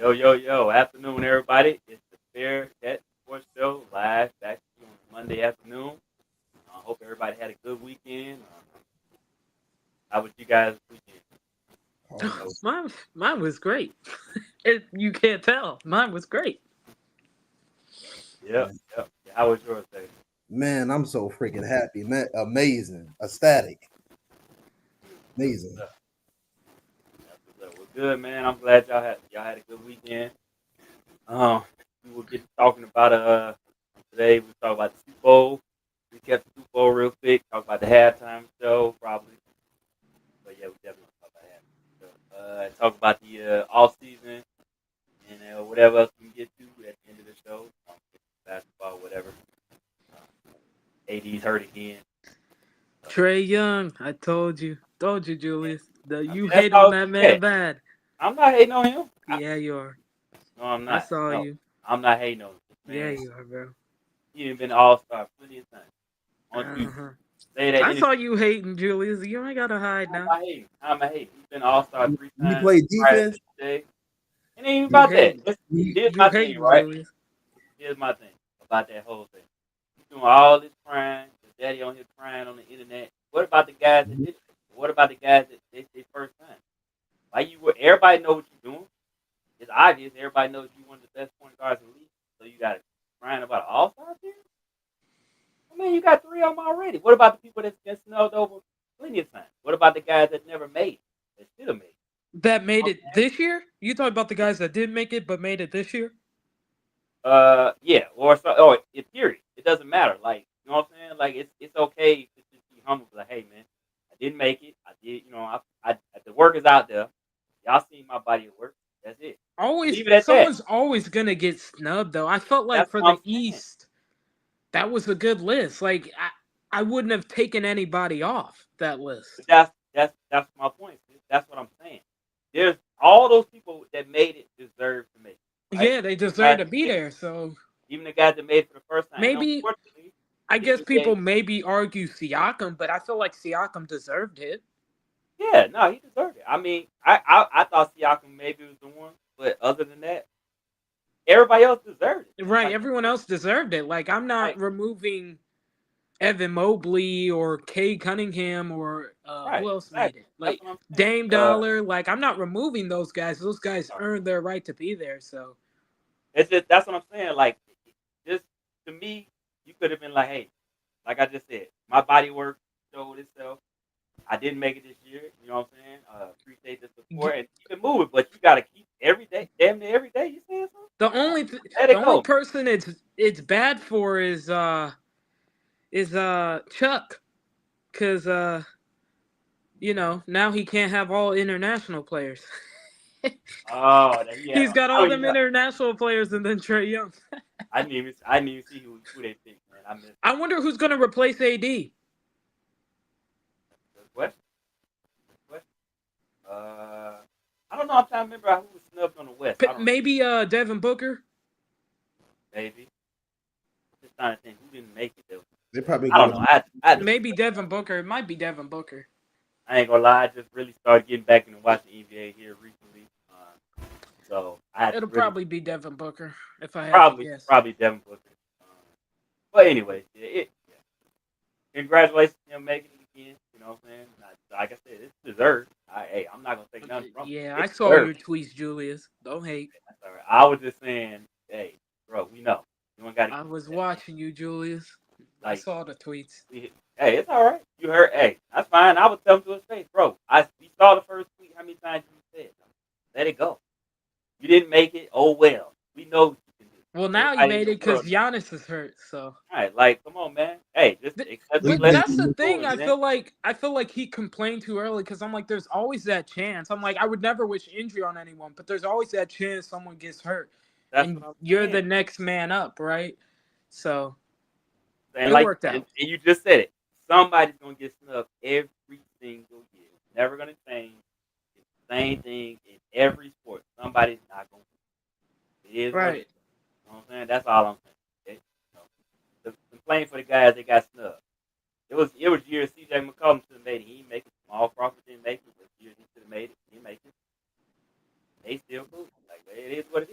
Yo, yo, yo. Afternoon, everybody. It's the Fair Cat Sports Show live back to you on Monday afternoon. I hope everybody had a good weekend. How was you guys' weekend? So, Mine was great. You can't tell. Mine was great. yep, yep. How was yours, Dave? Man, I'm so freaking happy, man. Amazing, ecstatic, That's what's amazing. up. That's what's up. Well, good, man. I'm glad y'all had a good weekend. Um, we will get to talking about today. We'll talk about the Super Bowl. We kept the Super Bowl real quick. Talk about the halftime show, probably. But yeah, we definitely talk about halftime show. Talk about the off season and whatever else we can get to at the end of the show. Basketball, whatever. AD's hurt again. Trey Young, I told you, Yeah. Julius. I You mean, that's hate on all that you get. man bad. I'm not hating on him. Yeah, you are. No, I'm I not. saw No, you. I'm not hating on him. Yeah, Man, you are, bro. he ain't been an all star plenty of times. Don't you Uh-huh. say that I anything? saw you hating, Julius. You ain't gotta hide I'm now. not hating. I'm a hating. He's been an all star three He times. played Right defense. today. It ain't even You about that. hating. Listen, He, here's You my thing, hating, right? Julius. Here's my thing about that whole thing. He's doing all this crying. His daddy on here crying on the internet. What about the guys that did it? What about the guys that did it first time? Like everybody know what you're doing. It's obvious. Everybody knows you one of the best point guards in the league. So you got to crying about an all star team. I mean, you got three of them already. What about the people that's been snubbed over plenty of times? What about the guys that never made it? That should have made it. That You know made what it this year? You talking about the guys that did make it but made it this year? Yeah, or so, or it period. It doesn't matter. Like, you know what I'm saying? Like, it's okay to just be humble. Like, hey, man, I didn't make it. I did. You know, I the work is out there. Y'all seen my body of work. That's it. Always Leave it at that. someone's always gonna get snubbed though. I felt like That's for what the I'm saying. East, that was a good list. Like I wouldn't have taken anybody off that But list. that's my point. That's what I'm saying. There's all those people that made it deserve to make it, right? Yeah, they The deserve guys to that be made it, there. So even the guys that made it for the first time. And maybe unfortunately, I the guess people NBA. maybe argue Siakam, but I feel like Siakam deserved it. Yeah, no, he deserved it. I mean, I thought Siakam maybe was the one, but other than that, everybody else deserved it, man. Right, everyone else deserved it. Like I'm not Like removing Evan Mobley or Kay Cunningham or who right, else made exactly. it? That's Like what I'm saying. Dame Dollar. Like I'm not removing those guys. Those guys earned their right to be there. So It's just that's what I'm saying. Like, just to me, you could have been like, hey, like I just said, my body work showed itself. I didn't make it this year. You know what I'm saying? Appreciate the support and keep it moving, but you got to keep every day, damn near every day. You saying something? Let the it only go. person it's bad for is Chuck, because now he can't have all international players. Oh, that he had. He's got Oh all them yeah. international players and then Trey Young. I didn't even see who they picked, man. I missed I wonder who's gonna replace AD. the question. Question. I don't know. I'm trying to remember who was snubbed on the West. I don't Maybe Devin Booker. maybe. I'm just trying to think who didn't make it though. they probably I don't know. gonna. I had to look Maybe it up. Devin Booker. It might be Devin Booker. I ain't gonna lie. I just really started getting back into watching NBA here recently. So I had to It'll really probably be Devin Booker if I had to probably guess. probably Devin Booker. But anyway, yeah. Congratulations to him making it again. You know what I'm saying? Like I said, it's deserved. Hey, I'm not gonna take nothing from it. Yeah, I It's saw deserved. your tweets, Julius. Don't hate. That's all right. I was just saying, hey, bro, we know you don't got to I keep was that thing. watching you, Julius. I Like, saw the tweets. hey, it's all right. You heard, hey, that's fine. I would tell him to his face, bro. We saw the first tweet. How many times you said? Let it go. You didn't make it. Oh well. We know what you can do. Well, now he Everybody in made the it because world knows. Giannis is hurt. So, All right, like, come on, man. Hey, just accept He it. but Let it did. that's the keep thing. moving, I man. feel like he complained too early because I'm like, there's always that chance. I'm like, I would never wish injury on anyone, but there's always that chance someone gets hurt, That's and what I'm you're the saying. next man up, right? So And it like, worked and out. you just said it. Somebody's gonna get snubbed every single year. It's never gonna change. It's the same thing in every sport. Somebody's not gonna. It is what it is. Right. You know what I'm saying? That's all I'm saying. You know, the complaint for the guys that got snubbed. It was years C.J. McCollum should have made it. He didn't make it. Small Crawford didn't make it. But years he should have made it. He didn't make it. They still cool. Like it is what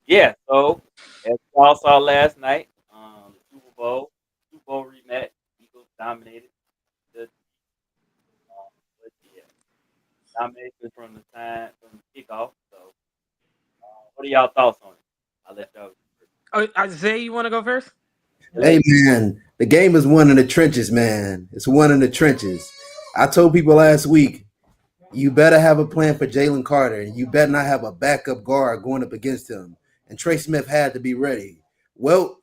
Yeah. So as we all saw last night, the Super Bowl rematch, Eagles dominated the but yeah, domination from the time from the kickoff. So, what are y'all thoughts on it? I'll let y'all. Isaiah, you want to go first? Hey man, the game is won in the trenches, man. It's won in the trenches. I told people last week, you better have a plan for Jalen Carter, and you better not have a backup guard going up against him. And Trey Smith had to be ready. Well,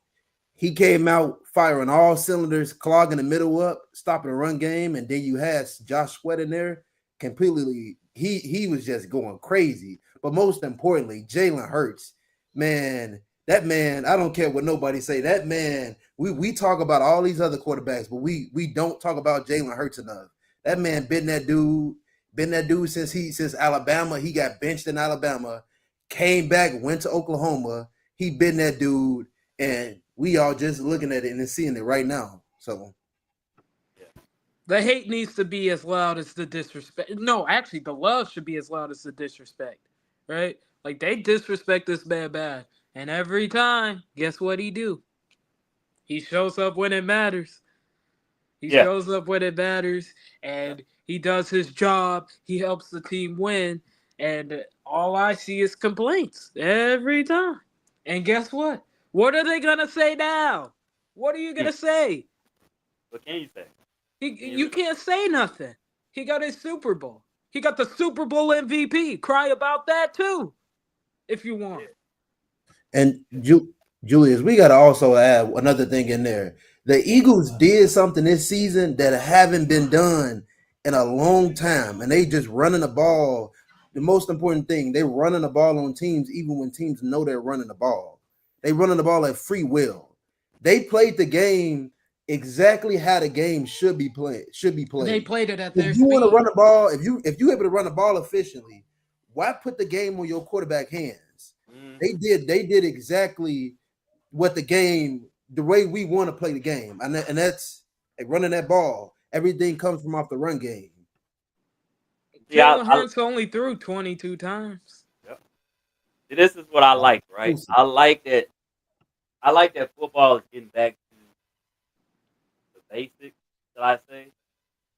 he came out firing all cylinders, clogging the middle up, stopping the run game, and then you had Josh Sweat in there completely. He was just going crazy. But most importantly, Jalen Hurts, man, that man. I don't care what nobody say. That man. We talk about all these other quarterbacks, but we don't talk about Jalen Hurts enough. That man been that dude since Alabama. He got benched in Alabama, came back, went to Oklahoma. He been that dude, and we all just looking at it and seeing it right now. So The hate needs to be as loud as the disrespect. No, actually, the love should be as loud as the disrespect, right? Like they disrespect this man bad, and every time, guess what he do? He shows up when it matters. He Yeah. shows up when it matters, and he does his job. He helps the team win, and all I see is complaints every time. And guess what? What are they gonna say now? What are you Hmm. gonna say? What can you say? You can't say nothing. He got his Super Bowl. He got the Super Bowl MVP. Cry about that too, if you want. and Julius, we got to also add another thing in there. The Eagles did something this season that haven't been done in a long time, and they just running the ball. The most important thing, they running the ball on teams, even when teams know they're running the ball. They running the ball at free will. They played the game exactly how the game should be played. Should be They played. played it at If their you want to speed. run the ball, if you able to run the ball efficiently, why put the game on your quarterback hands? They did exactly what the way we want to play the game, and that's running that ball. Everything comes from off the run game. Yeah. Jalen Hurts only threw 22 times. Yep. See, this is what I like, right? I like that. I like that football is getting back to the basics. Shall I say?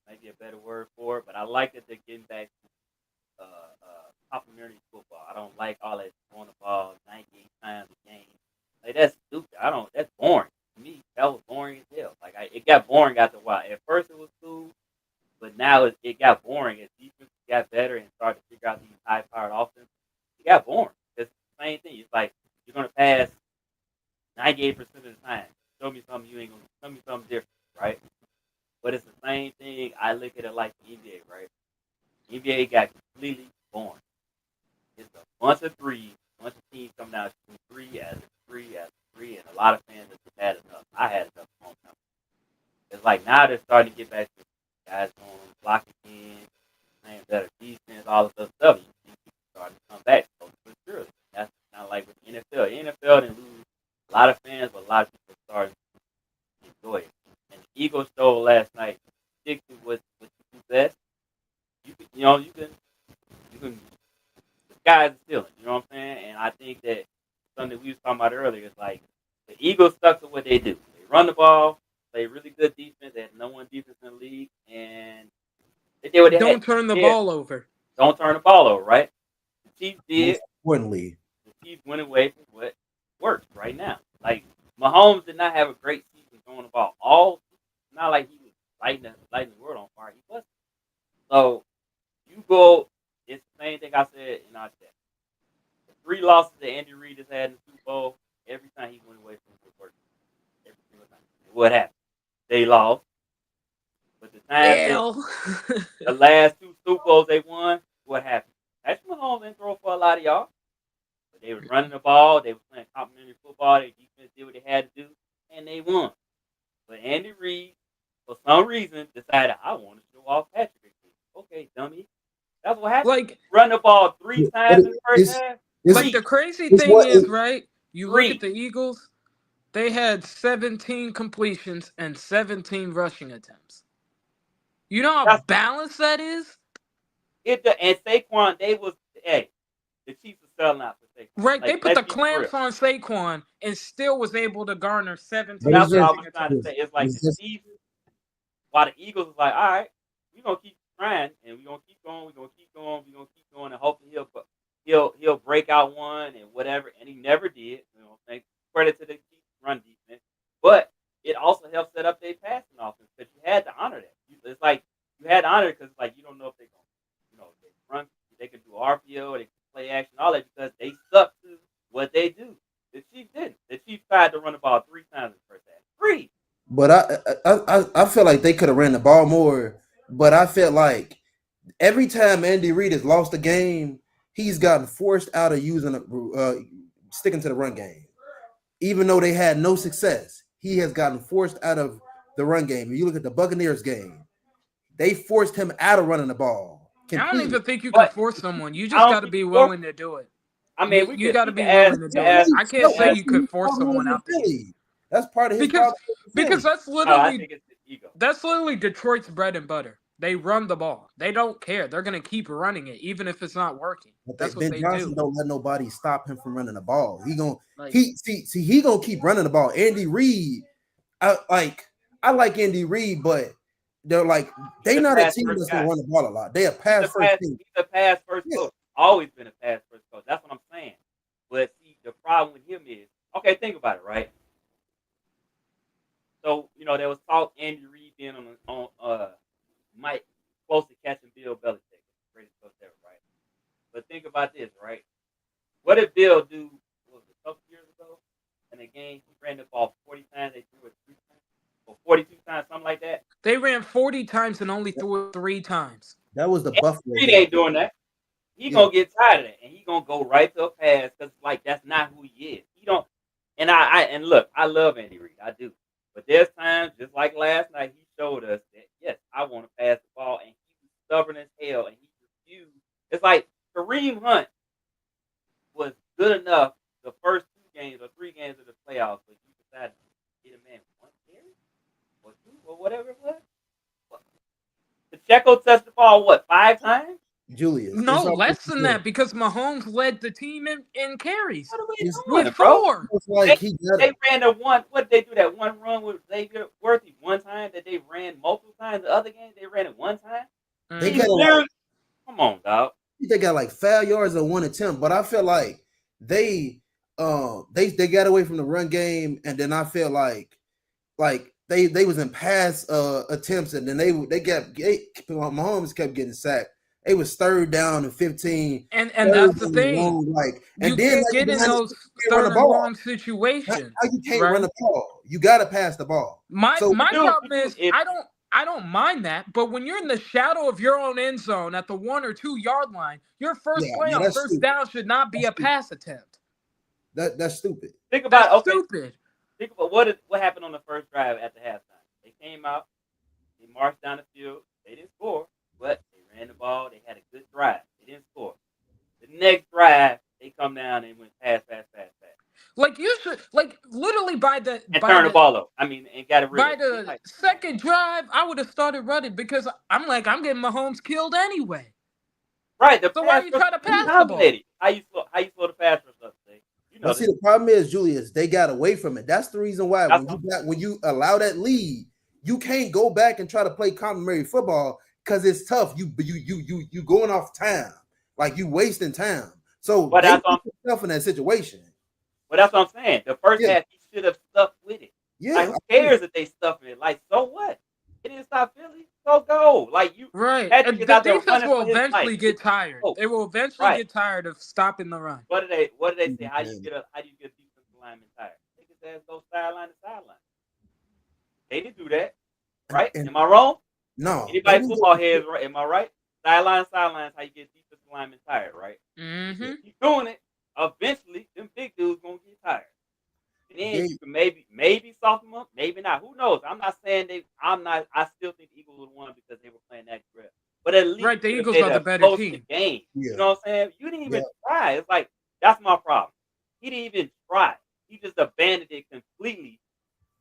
Maybe a better word for it, but I like that they're getting back to complimentary football. I don't like all that throwing the ball 98 times a game. Like that's stupid. I don't. That's boring to me. That was boring as hell. Like it got boring after a while. At first it was cool, but now it got boring as defense got better and started to figure out these high-powered offenses. It got boring. It's the same thing. It's like you're gonna pass 98% of the time. Show me something you ain't gonna. Show me something different, right? But it's the same thing. I look at it like the NBA, right? NBA got completely boring. It's a bunch of threes, a bunch of teams coming out shooting three after three after three, and a lot of fans have just had enough. I had enough a long time. It's like now they're starting to get back to guys going blocking in, playing better defense, all this other stuff. You see people starting to come back. So surely that's kind of like with the NFL. The NFL didn't lose a lot of fans, but a lot of people starting to enjoy it. And the Eagles stole last night. Stick to what you do best. You can the sky's the ceiling. You know what I'm saying? And I think that something we was talking about earlier is like the Eagles stuck to what they do. They run the ball, play really good defense. They had no one defense in the league, and they did what they had. Don't turn the ball over. Don't turn the ball over, right? The Chiefs did. Most importantly, The Chiefs went away from what works right now. Like Mahomes did not have a great season throwing the ball. Not like he was lighting the world on fire. He wasn't. So you go. It's the same thing I said in our chat. The 3 losses that Andy Reid has had in the Super Bowl, every time he went away from it worked. Every single time. What happened? They lost. But the last 2 Super Bowls they won, what happened? Patrick Mahomes didn't throw for a lot of y'all. But they were running the ball. They were playing complimentary football. Their defense did what they had to do, and they won. But Andy Reid, for some reason, decided, I want to show off Patrick again. Okay, dummy. That's what happened. Like Run the ball 3 times in the first half. the crazy thing is, right? You look at the Eagles, they had 17 completions and 17 rushing attempts. You know how balanced that is? And Saquon, The Chiefs are selling out for Saquon. Right, Like, they put the let's be for real. clamps on Saquon and still was able to garner 17 So that's what I passing was trying to attempts. say. It's like It's the just Chiefs, while the Eagles was like, all right, we're gonna keep trying and we're gonna keep going, and hopefully he'll break out one and whatever. And he never did. You know, thanks credit to the Chiefs run defense. But it also helped set up their passing offense because you had to honor that. It's like you had to honor it because like you don't know if they're gonna, they run, they can do RPO, they can play action, all that because they stuck to what they do. The Chiefs didn't. The Chiefs tried to run the ball 3 times in the first half. 3. But I feel like they could have ran the ball more. But I felt like every time Andy Reid has lost a game, he's gotten forced out of using sticking to the run game. Even though they had no success, he has gotten forced out of the run game. If you look at the Buccaneers game, they forced him out of running the ball I don't completely. even think you can force someone. You just got to be willing to do it. I mean, you got to be willing to do it. I can't say you could force someone out the game. That's part of his because that's I think it's the ego. That's literally Detroit's bread and butter. They run the ball. They don't care. They're gonna keep running it, even if it's not working. That's what Ben Johnson do. Don't let nobody stop him from running the ball. He gonna he gonna keep running the ball. Andy Reid, I like Andy Reid, but they're like they not a team that's gonna run the ball a lot. They a pass first team. He's a pass first coach. Always been a pass first coach. That's what I'm saying. But see, the problem with him is okay. Think about it, right? So there was talk Andy Reid being on Mike close to catching Bill Belichick, greatest coach ever, right? But think about this, right? What did Bill do? What was it, a couple years ago? In a game, he ran the ball 40 times. They threw it 3 times, or 42 times, something like that. They ran 40 times and only threw it 3 times. That was the Buffalo. Reid ain't doing that. He gonna get tired of that, and he gonna go right to a pass because like that's not who he is. He don't. And and look, I love Andy Reid, I do. But there's times, just like last night, he showed us that, yes, I want to pass the ball, and he was stubborn as hell, and he refused. It's like Kareem Hunt was good enough the first 2 games or 3 games of the playoffs, but you decided to get a man 1 carry or 2 or whatever it was. Pacheco touched the ball, 5 times? Julius. No, less than that because Mahomes led the team in carries. What are we doing, with bro? 4. Like they ran the one. What did they do? That one run with Xavier Worthy one time that they ran multiple times. The other games they ran it 1 time. They got come on, dog. They got like 5 yards on 1 attempt, but I feel like they got away from the run game, and then I feel like they was in pass attempts, and then Mahomes kept getting sacked. It was 3rd down and 15, and that's the thing. And then get in those 3rd and long situations. How you can't run the ball? You got to pass the ball. My problem is I don't mind that, but when you're in the shadow of your own end zone at the 1 or 2 yard line, your first play on first down should not be a pass attempt. That's stupid. Think about stupid. Think about what happened on the first drive at the halftime. They came out, they marched down the field, they didn't score, but they ran the ball, they had a good drive. They didn't score. The next drive, they come down and went pass. Like you should, literally turn the ball up. I mean, and got it by the second drive, I would have started running because I'm getting Mahomes killed anyway. Right. So why are you trying to pass the ball? How you slow the pass rush up, today? See, the problem is, Julius, they got away from it. That's the reason why when you allow that lead, you can't go back and try to play complimentary football because it's tough. You going off time, like you wasting time. So they put yourself in that situation. But that's what I'm saying. The first half, he should have stuck with it. Yeah, like, who cares if they stuff it? Like, so what? It didn't stop Philly. So go. Like you, right? And the defense will eventually get tired. They will eventually get tired of stopping the run. What do they say? How do you get a defensive lineman tired? They can say go sideline to sideline. They didn't do that, right? Am I wrong? No. Anybody football heads, right? Am I right? Sideline is how you get defensive linemen tired, right? Mm-hmm. Keep doing it. Eventually, them big dudes gonna get tired. And then you can maybe soften them up, maybe not. Who knows? I'm not saying I still think the Eagles would have won because they were playing that grip. But at least the Eagles are the better team. Game. Yeah. You know what I'm saying? You didn't even try. It's like that's my problem. He didn't even try. He just abandoned it completely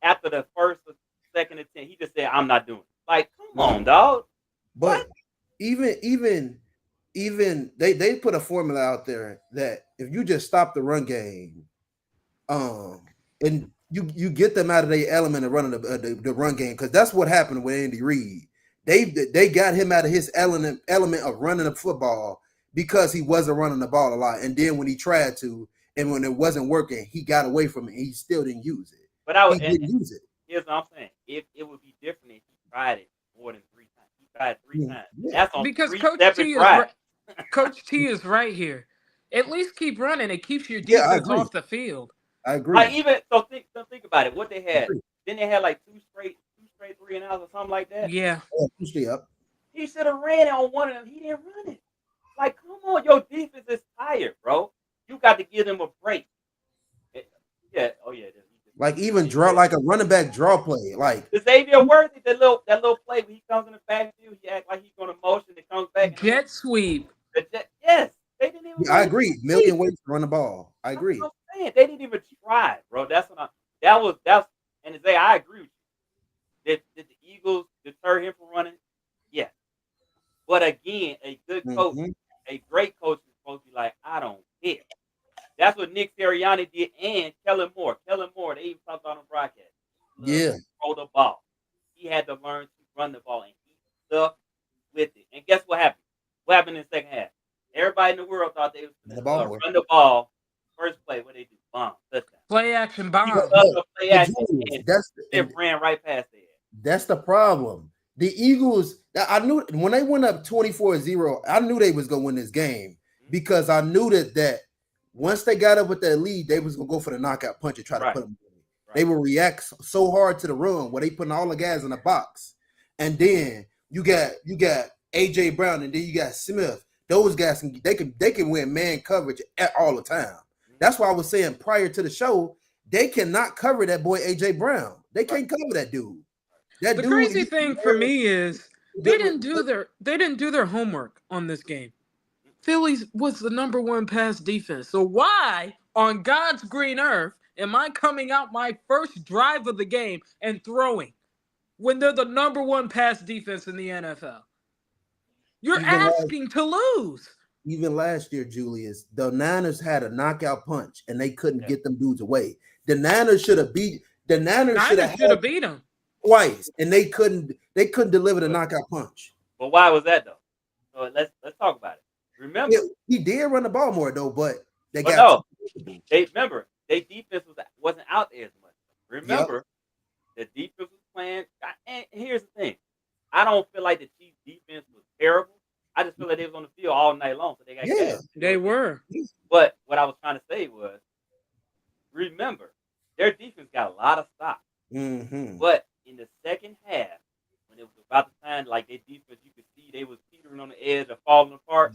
after the first or second attempt. He just said, "I'm not doing it." Like, come on, dog. But even even they put a formula out there that if you just stop the run game, and you get them out of their element of running the run game, because that's what happened with Andy Reid. They got him out of his element of running the football because he wasn't running the ball a lot, and then when he tried to, and when it wasn't working, he got away from it. And he still didn't use it. But I He would, didn't use it. here's what I'm saying: if it would be different if he tried it more than 3 times. He tried 3 times. Yeah. That's on Because 3 Coach separate T is drives. Coach T is right here. At least keep running. It keeps your Yeah, I defense agree. off the field. I agree. Like even so, think about it. What they I had, agree. then they had like two straight 3-and-outs or something like that. Yeah. Stay up. He should have ran it on one of them. He didn't run it. Like, come on, your defense is tired, bro. You got to give them a break. Yeah. Oh yeah. Like even draw like a running back draw play. Like The Xavier Worthy, that little play when he comes in the backfield, he act like he's going to motion. It comes back. Jet sweep. Yes, they didn't even. I agree. Million ways to run the ball. I agree. I'm saying they didn't even try, bro. That's and to say I agree with you. Did the Eagles deter him from running? Yes. But again, a good coach, a great coach is supposed to be like, I don't care. That's what Nick Sirianni did, and Kellen Moore. They even talked on the broadcast. Yeah. Throw the ball. He had to learn to run the ball, and he stuck with it. And guess what happened? What happened in the second half? Everybody in the world thought they was going to run the ball. First play, what they do? Bomb. Touchdown. Play action bomb. Play action. It ran right past their head. That's the problem. The Eagles, I knew when they went up 24-0, I knew they was going to win this game because I knew that once they got up with that lead, they was going to go for the knockout punch and try to put them away. Right. They will react so hard to the run where they putting all the guys in the box. And then you got AJ Brown and then you got Smith. Those guys they can win man coverage all the time. That's why I was saying prior to the show, they cannot cover that boy AJ Brown. They can't cover that dude. The crazy thing for me is they didn't do their homework on this game. Phillies was the number one pass defense. So why on God's green earth am I coming out my first drive of the game and throwing when they're the number one pass defense in the NFL? You're asking to lose. Even last year, Julius, the Niners had a knockout punch and they couldn't get them dudes away. The Niners should have beat. The Niners should have beat them twice, and they couldn't deliver the knockout punch. But why was that though? So let's talk about it. Remember, he did run the ball more though, but they remember their defense wasn't out there as much. Remember, the defense was playing. And here's the thing: I don't feel like the Chiefs' defense was terrible. I just feel like they was on the field all night long, so they got gas. They were. But what I was trying to say was, remember, their defense got a lot of stops. Mm-hmm. But in the second half, when it was about the time, like their defense, you could see they was teetering on the edge of falling apart.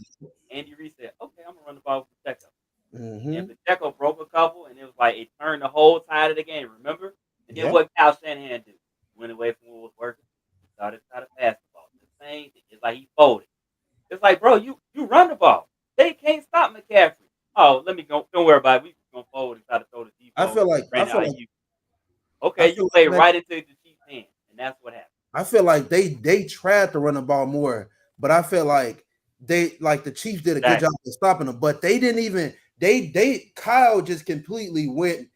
Andy Reid said, "Okay, I'm gonna run the ball with Pacheco." Mm-hmm. And Pacheco broke a couple, and it was like it turned the whole tide of the game. Remember? And then what Kyle Shanahan did? Went away from what was working. Started to pass the ball. The same thing. It's like he folded. It's like, bro, you run the ball. They can't stop McCaffrey. Oh, let me go. Don't worry about it. We gonna fold and try to throw the deep. I feel like you play right into the Chiefs' hand, and that's what happened. I feel like they tried to run the ball more, but I feel like the Chiefs did a good job of stopping them, but they didn't even Kyle just completely went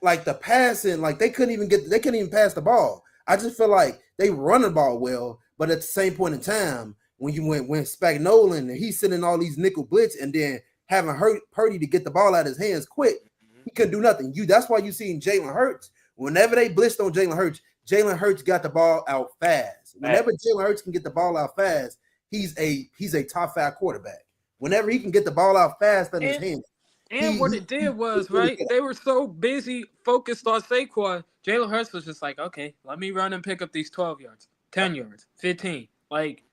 like the passing, like they couldn't even pass the ball. I just feel like they run the ball well, but at the same point in time, when Spagnuolo and he's sending all these nickel blitz and then having Purdy to get the ball out of his hands quick, he couldn't do nothing. That's why you seen Jalen Hurts. Whenever they blitzed on Jalen Hurts got the ball out fast. Whenever Jalen Hurts can get the ball out fast, he's a top 5 quarterback. Whenever he can get the ball out fast in his hands. And what it did was, right, they were so busy focused on Saquon, Jalen Hurts was just like, okay, let me run and pick up these 12 yards, 10 yards, 15. Like,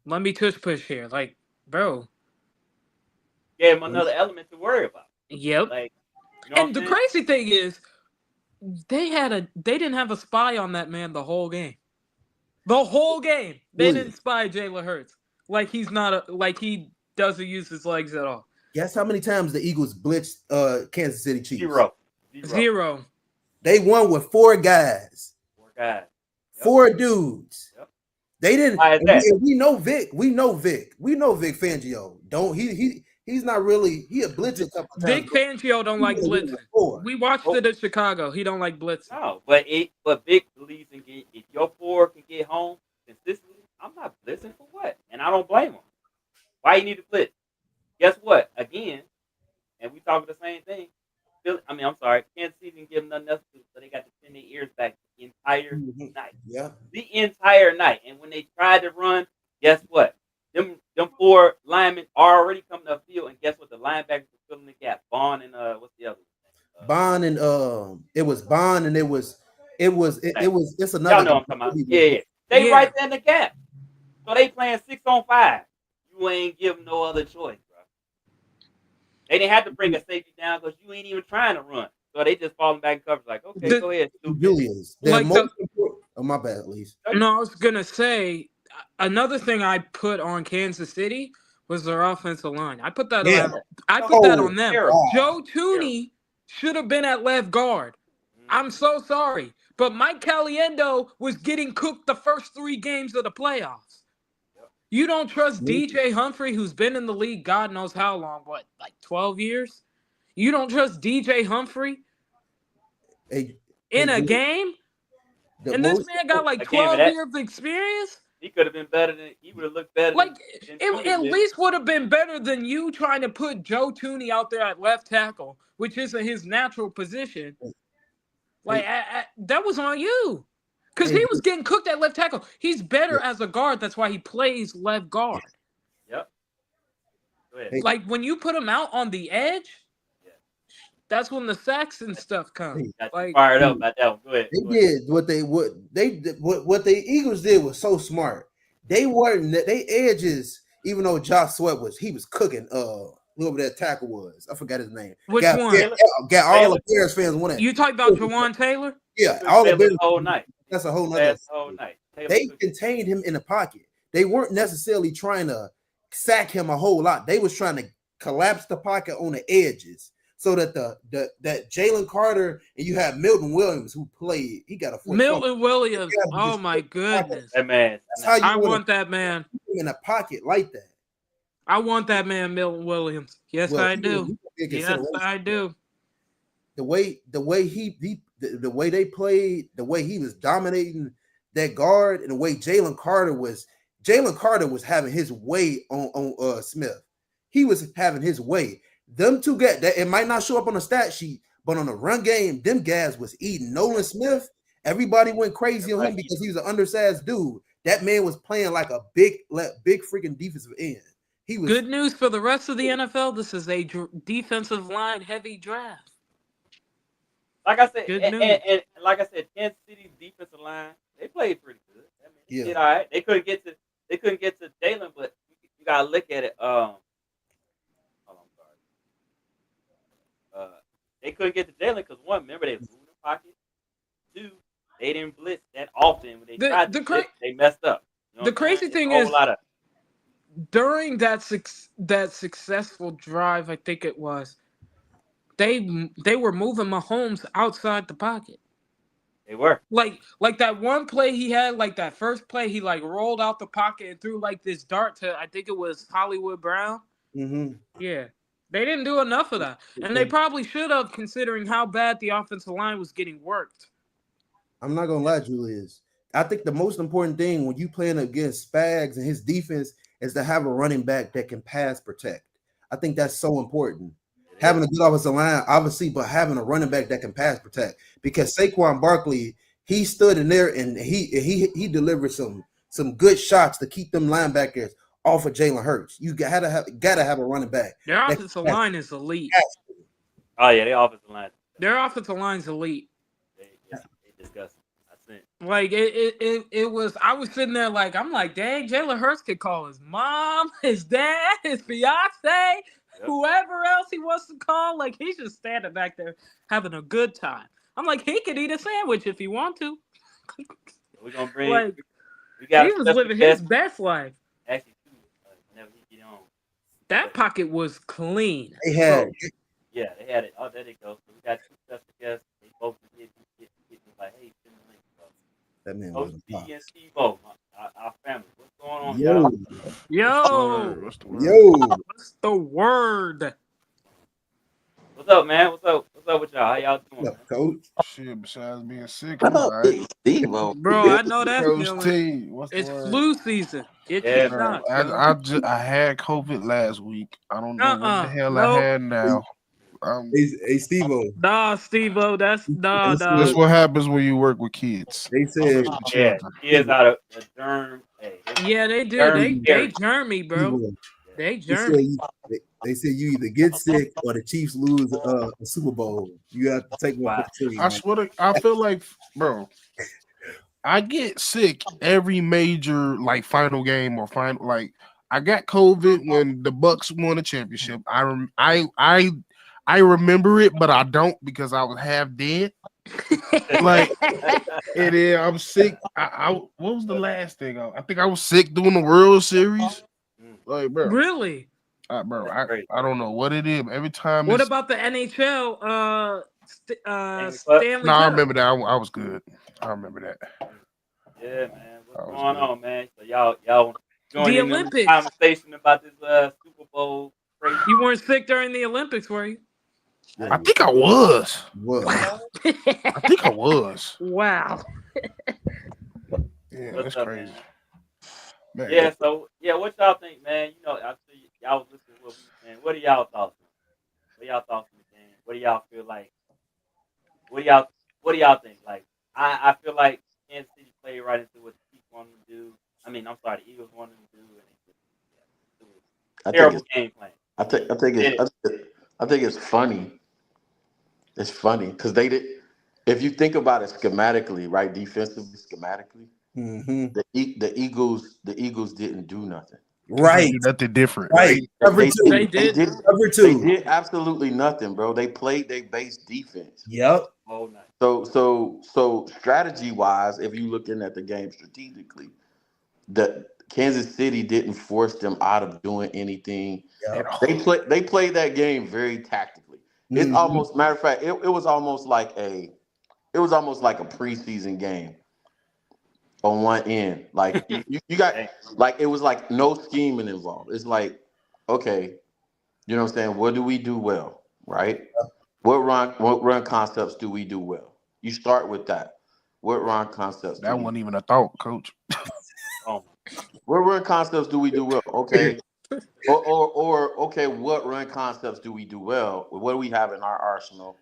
let me push here. Like, bro. Gave him another element to worry about. Yep. Like, you know and the crazy thing is, they didn't have a spy on that man the whole game. The whole game. They didn't spy Jalen Hurts. Like he doesn't use his legs at all. Guess how many times the Eagles blitzed Kansas City Chiefs? Zero. They won with 4 guys. 4 guys. Yep. 4 dudes. Yep. They didn't. Why is that? We know Vic. We know Vic. We know Vic Fangio. Don't he's not really. He a blitz a couple times. Vic Fangio don't like blitzing. We watched it at Chicago. He don't like blitzing. No, but Vic believes in if your forward can get home consistently, I'm not blitzing for what, and I don't blame him. Why you need to blitz? Guess what? Again, and we talking the same thing. I'm sorry. Kansas City didn't give them nothing else to do, so they got to send their ears back the entire night. Yeah, the entire night. And when they tried to run, guess what? Them 4 linemen are already coming upfield, and guess what? The linebackers were filling the gap. Bond and what's the other one? Bond and it was Bond and it's another. Y'all know what I'm talking about. Yeah. They right there in the gap. So they playing 6-on-5. You ain't give them no other choice, bro. They didn't have to bring a safety down because you ain't even trying to run. So they just falling back in coverage like, okay, go ahead. Julius. Like oh, my bad, at least. No, I was going to say, another thing I put on Kansas City was their offensive line. I put that on them. Terrible. Joe Thuney should have been at left guard. I'm so sorry. But Mike Caliendo was getting cooked the first 3 games of the playoffs. You don't trust DJ Humphrey, who's been in the league God knows how long, like 12 years? You don't trust DJ Humphrey in a game? And this man got like 12 years of experience? He could have been better than – he would have looked better. Like, it at least would have been better than you trying to put Joe Thuney out there at left tackle, which isn't his natural position. Like, that was on you. Because he was getting cooked at left tackle. He's better as a guard. That's why he plays left guard. Yep. Go ahead. Like, when you put him out on the edge, that's when the sacks and stuff come. Like, fired up about that one. Go ahead. What the Eagles did was so smart. They edges, even though Josh Sweat was cooking. Whoever that tackle was, I forgot his name. Which one? Got all the Bears fans wanted. You talking about Jawan Taylor? Yeah, all the Bears whole night. That's a whole nother. Night. They contained him in the pocket. They weren't necessarily trying to sack him a whole lot. They was trying to collapse the pocket on the edges so that that Jalen Carter and you have Milton Williams who played. He got a Milton Williams. Oh my goodness, that man. That's how you I want that man in a pocket like that. I want that man, Milton Williams. Yes, I do. Yes, I do. The way they played, the way he was dominating that guard, and the way Jalen Carter was having his way on Smith. He was having his way. Them two guys, that it might not show up on the stat sheet, but on the run game, them guys was eating. Nolan Smith, everybody went crazy on him because he was an undersized dude. That man was playing like a big freaking defensive end. He was good news for the rest of the NFL. This is a defensive line heavy draft. Like I said, and like I said, Kansas City's defensive line, they played pretty good. I mean, they did all right. They couldn't get to Jalen, but you gotta look at it. Hold on, sorry. They couldn't get to Jalen because one, remember they moved the pocket. 2, they didn't blitz that often. When they tried to blitz, they messed up. You know the crazy thing is, during that successful drive, I think it was, they were moving Mahomes outside the pocket. They were. Like that one play he had, like that first play, he like rolled out the pocket and threw like this dart to, I think it was Hollywood Brown. Mm-hmm. Yeah. They didn't do enough of that. And they probably should have, considering how bad the offensive line was getting worked. I'm not going to lie, Julius. I think the most important thing when you playing against Spags and his defense is to have a running back that can pass protect. I think that's so important. Having a good offensive line, obviously, but having a running back that can pass protect. Because Saquon Barkley, he stood in there and he delivered some good shots to keep them linebackers off of Jalen Hurts. You gotta have a running back. Their offensive line is elite. Oh yeah, their offensive line. Their offensive line's elite. They disgusting. Like it was. I was sitting there like, I'm like, dang, Jalen Hurts could call his mom, his dad, his fiance, whoever else he wants to call. Like he's just standing back there having a good time. I'm like, he could eat a sandwich if he want to. We're gonna bring. Like, he was living his best life. Actually, whenever he get on. That pocket was clean. They had. Yeah, they had it. Oh, there they go. So we got 2 special guests. They both get like, hey, send the link. That man Coach was B and Steve-O, our family. on, Yo, y'all. Yo, What's the word? yo. what's the word? What's up, man? What's up? What's up with y'all? How y'all doing, What man? up, coach? Shit, besides being sick, What I'm up, alright. Big Steve-O? Bro, I know that Coach feeling. T, what's the It's word? flu season. Get your Yeah, Bro, man. shots, bro. I had COVID last week. I don't know what the hell I Nope. had now. Hey, Steve-O. Nah, Steve-O, that's nah, Listen, dog. That's what happens when you work with kids. They said, The Yeah, children. kids out of the germ. Hey, it's Yeah, they do. germ They scary. germy, bro. Steve-O, They they said, germy. they said you either get sick or the Chiefs lose a Super Bowl. You have to take one for Wow. the team. I swear to, I feel like, bro, I get sick every major like final game or final like I got COVID when the Bucks won a championship. I remember it, but I don't because I was half dead. Like and then I'm sick. What was the last thing? I think I was sick doing the World Series. Like, bro, Really? bro, That's crazy. I don't know what it is. Every time What it's about the NHL Stanley Cup? Stanley no, I Cup? remember that. I was good. I remember that. Yeah, man. What's I was going good. on, man? So y'all join The in on this Olympics. conversation about this Super Bowl crazy. You weren't sick during the Olympics, were you? I think I was. What? I think I was. Wow. Yeah, What's that's up, crazy. man? Man. Yeah, so what y'all think, man? You know, I see y'all was listening to what we were saying. What are y'all thoughts? What y'all thoughts on the game? What do y'all feel like? What do y'all think? Like I feel like Kansas City played right into what the Chiefs wanted to do. I mean, I'm sorry, the Eagles wanted to do, and it was I think terrible it's game plan. I think it's funny. It's funny because they did. If you think about it schematically, right, defensively, schematically, Mm-hmm. the Eagles didn't do nothing. Right, Do nothing different. right. Cover They, two. They they did. did Cover they two. did absolutely nothing, bro. They played their base defense. Yep. Oh, nice. So strategy wise, if you looking at the game strategically, the Kansas City didn't force them out of doing anything. Yep. They played that game very tactically. It's Mhm. almost matter of fact, it was almost like a preseason game on one end. Like you got Dang. like it was like no scheming involved. It's like, okay, you know what I'm saying? What do we do well? Right? What run concepts do we do well? You start with that. What run concepts do That we wasn't even a thought, coach. Oh, what run concepts do we do well? Okay. Or okay, what run concepts do we do well? What do we have in our arsenal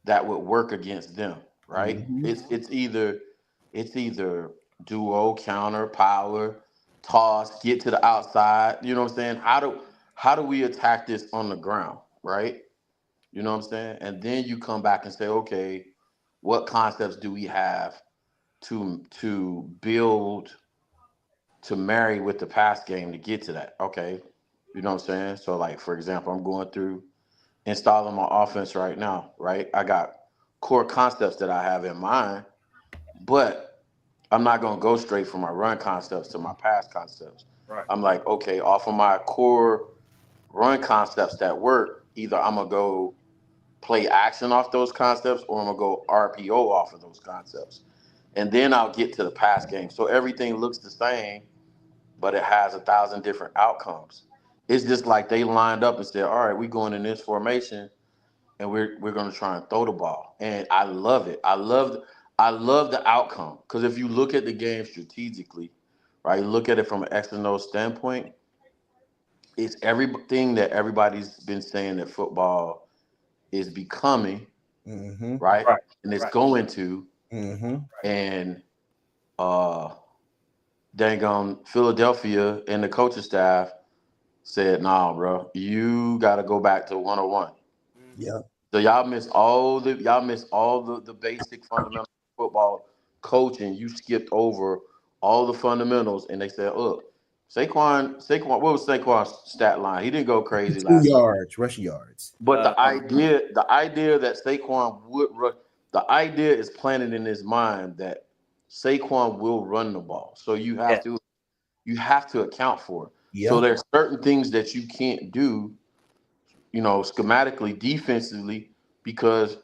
that would work against them? Right? Mhm. It's either duo, counter, power, toss, get to the outside. You know what I'm saying? How do we attack this on the ground? Right? You know what I'm saying? And then you come back and say, okay, what concepts do we have to build to marry with the pass game to get to that? Okay. You know what I'm saying? So like for example, I'm going through installing my offense right now, right? I got core concepts that I have in mind, but I'm not gonna go straight from my run concepts to my pass concepts. right. I'm like, okay, off of my core run concepts that work, either I'm gonna go play action off those concepts or I'm gonna go RPO off of those concepts. And then I'll get to the pass game. So everything looks the same, but it has 1,000 different outcomes. It's just like they lined up and said, all right, we're going in this formation and we're gonna try and throw the ball. And I love it. I love the outcome. Because if you look at the game strategically, right, look at it from an X and O standpoint, it's everything that everybody's been saying that football is becoming, Mhm. right? Right. And it's Right. going to, Mhm. and uh dang on Philadelphia and the coaching staff said, nah, bro, you gotta go back to 101. Mm-hmm. Yep. So y'all missed all the basic fundamentals of football coaching. You skipped over all the fundamentals and they said, look, Saquon, what was Saquon's stat line? He didn't go crazy 2 last season. yards, rushing yards. But Uh, the idea that Saquon would run, the idea is planted in his mind that Saquon will run the ball. So yeah. you have to account for it. So Yep. there's certain things that you can't do, schematically, defensively, because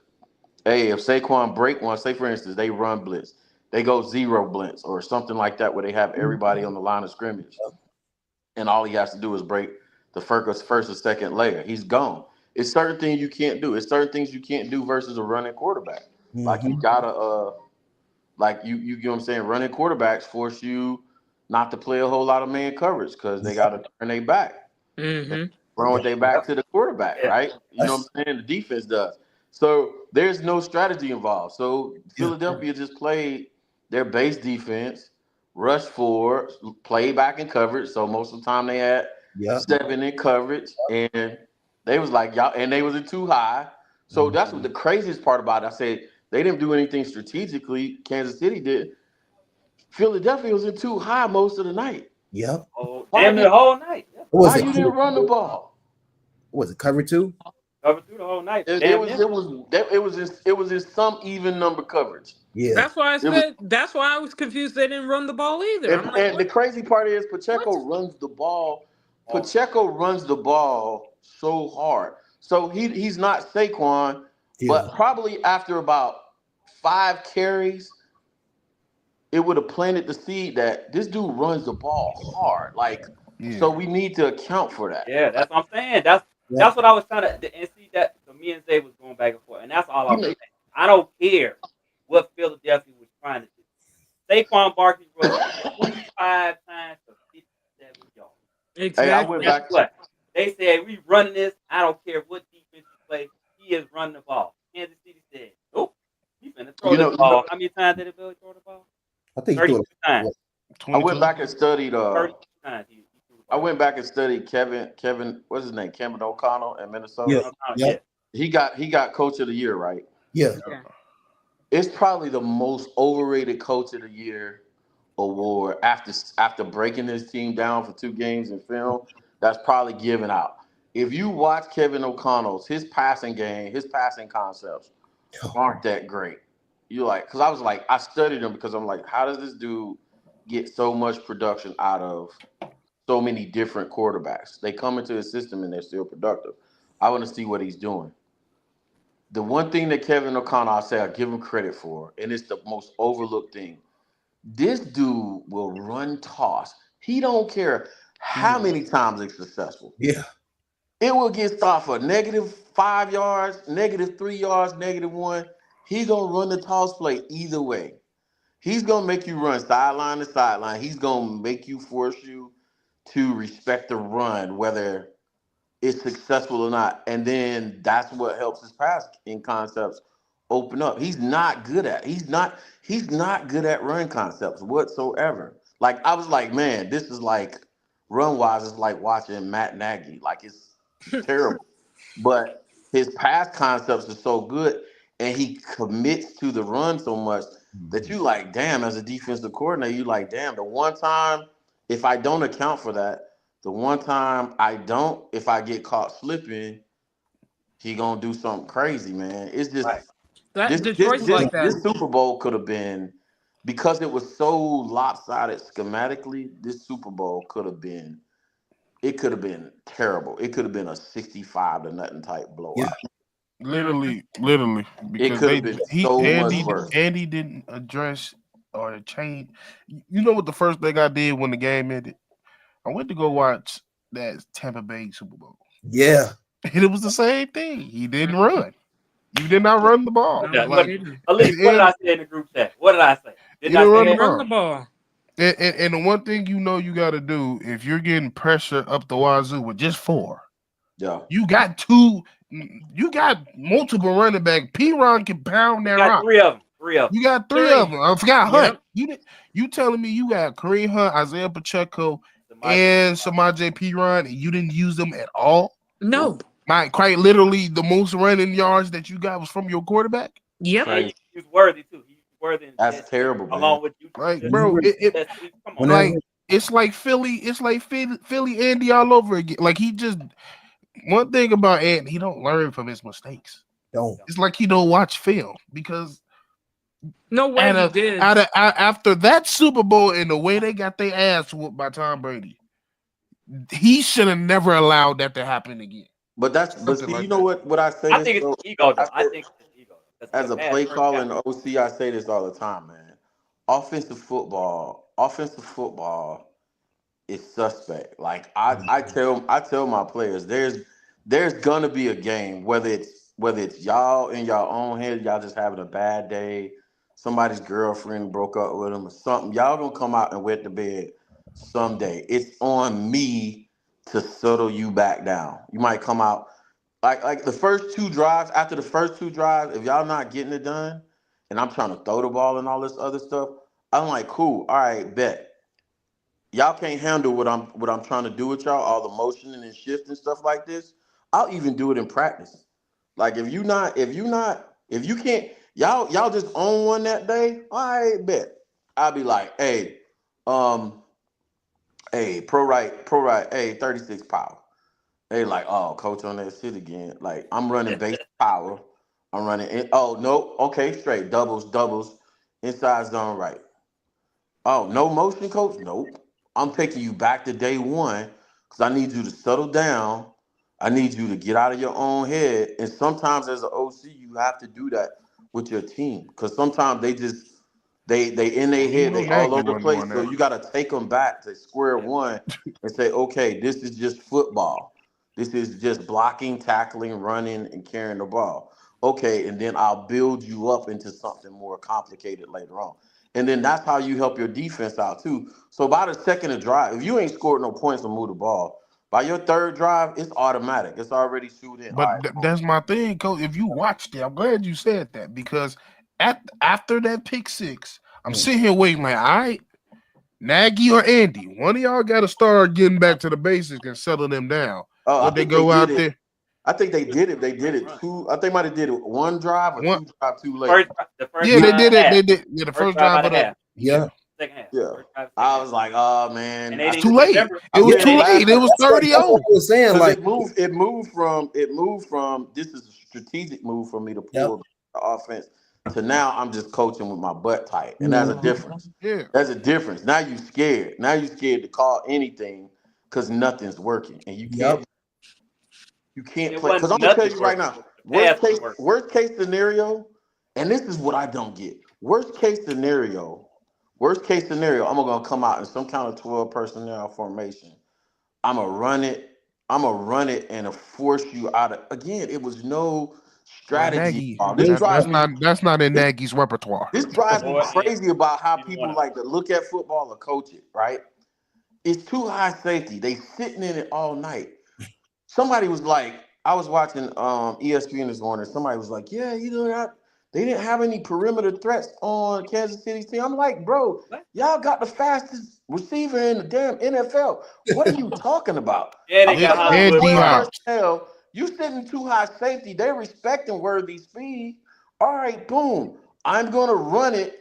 hey, if Saquon break one, say for instance they run blitz, they go zero blitz or something like that where they have everybody on the line of scrimmage. and all he has to do is break the first or second layer. He's gone. It's certain things you can't do. It's certain things you can't do versus a running quarterback. Like you gotta like you get what I'm saying. Running quarterbacks force you not to play a whole lot of man coverage because they gotta turn their back. Mm-hmm. Run with their back to the quarterback, Yeah. right? You know what I'm saying? The defense does. So there's no strategy involved. So Philadelphia just played their base defense, rush forward, play back in coverage. So most of the time they had 7 in coverage, and they was like y'all, and they wasn't too high. So that's what the craziest part about it. I said they didn't do anything strategically. Kansas City did. Philadelphia was in too high most of the night. Yep. Oh, damn the whole night. Yeah. Why you didn't run the ball? Was it cover 2? Covered through the whole night. It was in some even number coverage. Yeah. That's why I said. That's why I was confused. They didn't run the ball either. And the crazy part is Pacheco runs the ball. Pacheco runs the ball so hard. So he's not Saquon, but probably after about 5 carries, it would have planted the seed that this dude runs the ball hard. Like, so we need to account for that. Yeah, that's what I'm saying. That's what I was trying to and see that. So me and Zay was going back and forth, and that's all I was saying. I don't care what Philadelphia was trying to do. Saquon Barkley rushed 25 times for 57 yards. Exactly. Hey, I went back. What? They said we running this. I don't care what defense you play. He is running the ball. Kansas City said, nope. He's finna throw the ball. How many times did Billy throw the ball? I think 32 times. I went back and studied 32 times. I went back and studied Kevin, what's his name? Kevin O'Connell in Minnesota. Yeah. He got coach of the year, right? Yeah. It's probably the most overrated coach of the year award after breaking his team down for 2 games in film. That's probably given out. If you watch Kevin O'Connell's, his passing game, his passing concepts aren't that great. You like, because I studied him because I'm like, how does this dude get so much production out of so many different quarterbacks? They come into his system and they're still productive. I want to see what he's doing. The one thing that Kevin O'Connell, I give him credit for, and it's the most overlooked thing. This dude will run toss. He don't care how many times it's successful. Yeah. It will get stopped for -5 yards, -3 yards, -1. He's going to run the toss play either way. He's going to make you run sideline to sideline. He's going to make you force you to respect the run, whether it's successful or not. And then that's what helps his passing concepts open up. He's not good at run concepts whatsoever. Like, I was like, man, this is like run-wise, it's like watching Matt Nagy. Like, it's terrible. But his pass concepts are so good, and he commits to the run so much that you like, damn, as a defensive coordinator, you like, damn, the one time, if I don't account for that, if I get caught slipping, he gonna do something crazy, man. It's just this Super Bowl could have been, because it was so lopsided schematically, this Super Bowl could have been terrible. It could have been a 65-0 type blowout. Yeah. Literally, because Andy didn't address or change. You know what the first thing I did when the game ended? I went to go watch that Tampa Bay Super Bowl. Yeah. And it was the same thing. He didn't run. You did not run the ball. Yeah, what did I say in the group chat? What did I say? Did I run the ball? And the one thing you got to do, if you're getting pressure up the wazoo with just 4, you got multiple running back. P-Ron can pound that rock. 3 of them. 3 of them. You got 3 of them. I forgot Hunt. You telling me you got Kareem Hunt, Isaiah Pacheco, and Samaje P-Ron, and you didn't use them at all? No. Quite literally, the most running yards that you got was from your quarterback? Yep. Right. He's worthy, too. That's terrible, man. Along with you. Like, bro, it's like Philly Andy all over again. Like, he just, one thing about Andy, he don't learn from his mistakes. It's like he don't watch film, because no way he did. After that Super Bowl and the way they got their ass whooped by Tom Brady, he should have never allowed that to happen again. But you know what I say? I think it's ego, though. I think it's ego. As a play caller and OC, I say this all the time, man. Offensive football is suspect. Like I tell my players, there's gonna be a game, whether it's y'all in your own head, y'all just having a bad day, somebody's girlfriend broke up with them or something. Y'all gonna come out and wet the bed someday. It's on me to settle you back down. You might come out like the first two drives. After the first two drives, if y'all not getting it done, and I'm trying to throw the ball and all this other stuff, I'm like, cool, all right, bet. Y'all can't handle what I'm trying to do with y'all, all the motioning and shift and stuff like this. I'll even do it in practice. Like if you can't, y'all just own one that day, all right, bet. I'll be like, um, hey, pro right, hey, 36 power. They like, oh, coach on that shit again. Like, I'm running base power. I'm running in. Oh, no. Okay, straight. Doubles. Inside zone right. Oh, no motion, coach? Nope. I'm taking you back to day one because I need you to settle down. I need you to get out of your own head. And sometimes as an OC, you have to do that with your team because sometimes they in their You head, know they all Nagy over the wasn't place. doing So that. you got to take them back to square one and say, okay, this is just football. This is just blocking, tackling, running, and carrying the ball. Okay, and then I'll build you up into something more complicated later on. And then that's how you help your defense out too. So by the second of drive, if you ain't scored no points or move the ball, by your third drive, it's automatic. It's already shooting. All But right, boom. that's my thing, coach. If you watched it, I'm glad you said that because after that pick six, I'm Mm. sitting here waiting like, all right, Nagy or Andy, one of y'all got to start getting back to the basics and settle them down. I But they think they go did out it. there I think they did it. They did it two. I think they might have did it one drive or one, two drive too late. The first yeah, Yeah, they drive did it. half. They did the First first drive drive out of of the half. yeah. Second half. Yeah. First drive, second I half. was like, oh man. And they it's didn't too late. remember. It was Yeah, too last late. It was That's what 30-0. I was saying. because Like, it moved from this is a strategic move for me to yep. pull the offense to now I'm just coaching with my butt tight. And that's a Mhm. difference. Yeah. That's a difference. Now you scared. Now you scared to call anything because nothing's working. And you Yep. can't It play. Because wasn't I'm gonna tell nothing you right working. now, The pass was working. worst case scenario, and this is what I don't get. Worst case scenario, I'm gonna come out in some kind of 12 personnel formation. I'm gonna run it. I'm gonna run it and force you out of. Again, it was no Well, strategy. Nagy, This It drives me. that's not in This, Nagy's repertoire. this drives me Boy, yeah. crazy about how Either one people of them. like to look at football or coach it. Right? It's too high safety. They sitting in it all night. Somebody was like, I was watching ESPN this morning. Somebody was like, yeah, they didn't have any perimeter threats on Kansas City's team. I'm like, bro, What? y'all got the fastest receiver in the damn NFL. What are you talking about? Yeah, they I'm got talking about And D 12 Hollywood Brown. Hop. personnel. You sitting too high safety. They're respecting worthy speed. All right, boom. I'm gonna run it.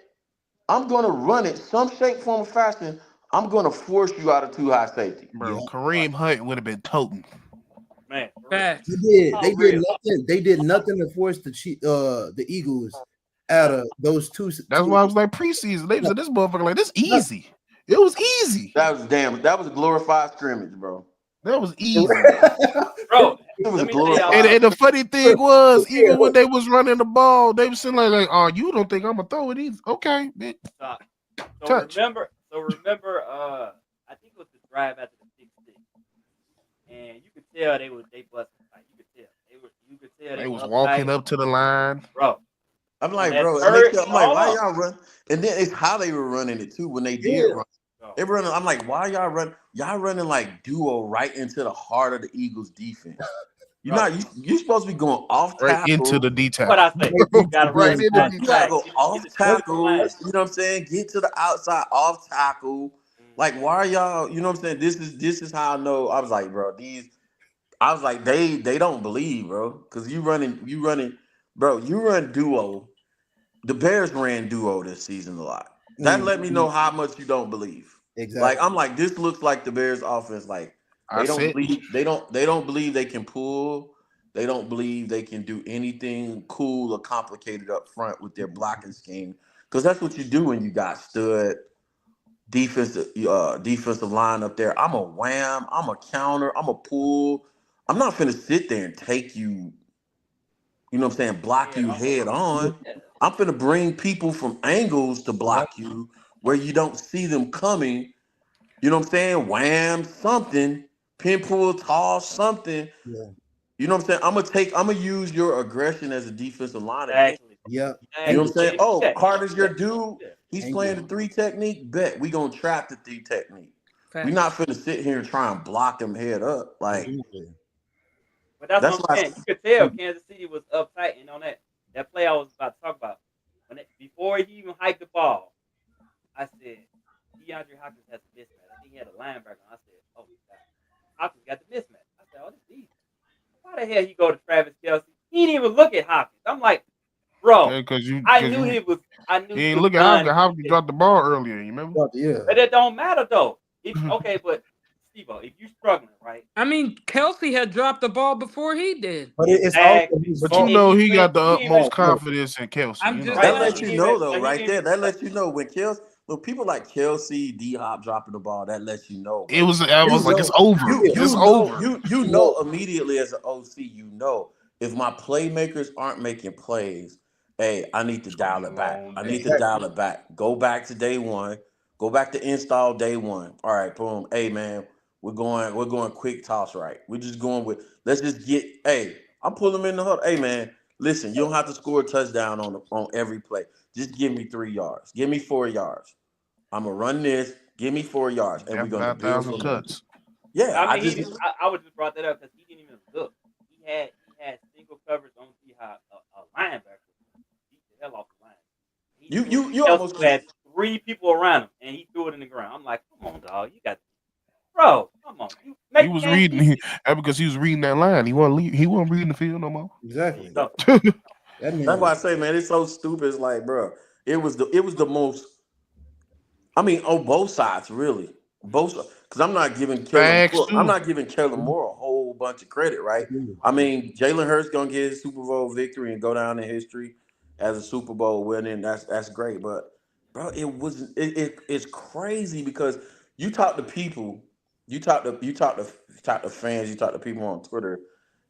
I'm gonna run it some shape, form, or fashion. I'm gonna force you out of too high safety. Bro, yeah. Kareem Hunt would have been toting. Man, for real. They Facts. did. Oh, They did real. nothing. They did nothing to force the Eagles out of those two. That's why I was like preseason. They said this motherfucker like this easy. It was easy. That was a glorified scrimmage, bro. That was easy. Bro, It was let a me tell y'all And, glorified. something. and the funny thing was, even when they was running the ball, they was sitting like, oh, you don't think I'm gonna throw it either? Okay, bitch. So, Touch. remember, I think it was the drive after the 6-6. And you could tell they busted tight. You could tell they They was were walking uptight. up to the line. Bro, I'm on like, that bro, and third, I'm like, hold why on. y'all run? And then it's how they were running it too. When they did Yeah. run, Bro, they were running. I'm like, why y'all run? Y'all running like duo right into the heart of the Eagles defense. You're bro. not. You supposed to be going off Right into tackle. the detail. What I say? You gotta run Right it into behind the You the gotta line. detail. go Get off the defensive tackle. line. You know what I'm saying? Get to the outside, off tackle. Like, why are y'all? You know what I'm saying? This is how I know. I was like, bro, these. I was like, they don't believe, bro, because you running, bro. You run duo. The Bears ran duo this season a lot. That let me know how much you don't believe. Like Exactly. I'm like, this looks like the Bears offense. Like I said, they don't believe they can pull. They don't believe they can do anything cool or complicated up front with their blocking scheme. Because that's what you do when you got stud defensive line up there. I'm a wham, I'm a counter, I'm a pull. I'm not finna sit there and take you, you know what I'm saying, block Head you on. head on. Yeah. I'm finna bring people from angles to Yep. block you where you don't see them coming. You know what I'm saying? Wham, something, pin pull, toss, something. Yeah. You know what I'm saying? I'm gonna use your aggression as a defensive line against. Exactly. Yep. You know what I'm saying? Oh, Yeah. Carter's your dude. Yeah. He's Thank playing you. the 3 technique. Bet we gonna trap the 3 technique. We Facts. not finna sit here and try and block him head up. Like Exactly. But that's that's what why. I'm saying. You could tell Kansas City was uptight, and on that play I was about to talk about, before he even hiked the ball, I said, DeAndre Hopkins has a mismatch. I think he had a linebacker. I said, oh my God, Hopkins got the mismatch. I said, oh, this is easy. Why the hell he go to Travis Kelce? He didn't even look at Hopkins. I'm like, bro, Because I knew he was. he ain't look at Hopkins. Hopkins dropped the ball earlier. You remember? But yeah. But it don't matter though. Okay, but Steve-O, if you struggling, right? I mean, Kelsey had dropped the ball before he did. But it's Exactly. also his But fault. you know he He got the went- utmost confidence in Kelsey. I'm You just know. That saying. lets you know though, He right didn't- there. That lets you know when look, people like Kelsey, D Hop dropping the ball. That lets you know. It was. I You was like, know- it's over. It's over. You know immediately as an OC, you know if my playmakers aren't making plays, hey, I need to dial it back. I need to dial it back. Go back to day one. Go back to install day one. All right, boom. Hey man, we're going quick toss right. We're just going with let's just get I'm pulling them in the huddle. Hey man, listen, you don't have to score a touchdown on every play. Just give me 3 yards. Give me 4 yards. I'm gonna run this. Give me 4 yards, and we're gonna build 5,000 from there. cuts. Yeah, I mean, I would just brought that up because he didn't even look. He had single coverage on D-Hop, a linebacker. He beat the hell off the line. You almost had 3 people around him, and he threw it in the ground. I'm like, come on, dog, you got, bro, come on. He was reading because he was reading that line. He wasn't reading the field no more. Exactly. So, That's why I say, man, it's so stupid. It's like, bro, it was the most. I mean, on both sides, really, both. Because I'm not giving Kellen Moore a whole bunch of credit, right? I mean, Jalen Hurts gonna get his Super Bowl victory and go down in history as a Super Bowl winning. That's great, but bro, it's crazy because you talk to people, you talk to fans, you talk to people on Twitter,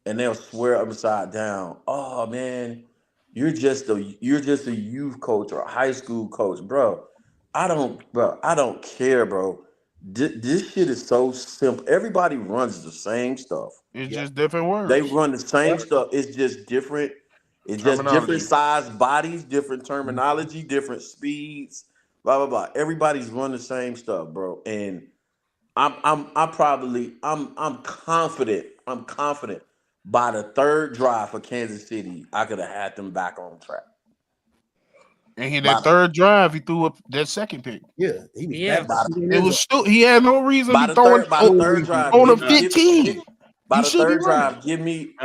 and they'll swear upside down. Oh man, you're just a youth coach or a high school coach, bro. I don't care, bro. This shit is so simple. Everybody runs the same stuff. It's just different words. They run the same stuff. It's just different. It's just different size bodies, different terminology, different speeds, blah blah blah. Everybody's run the same stuff, bro. And I'm confident. I'm confident by the 3rd drive for Kansas City, I could have had them back on track. And that 3rd drive, he threw up that 2nd pick. Yeah, he was back. It was still he had no reason by to be the throwing third drive on a 15. By the 3rd drive, give me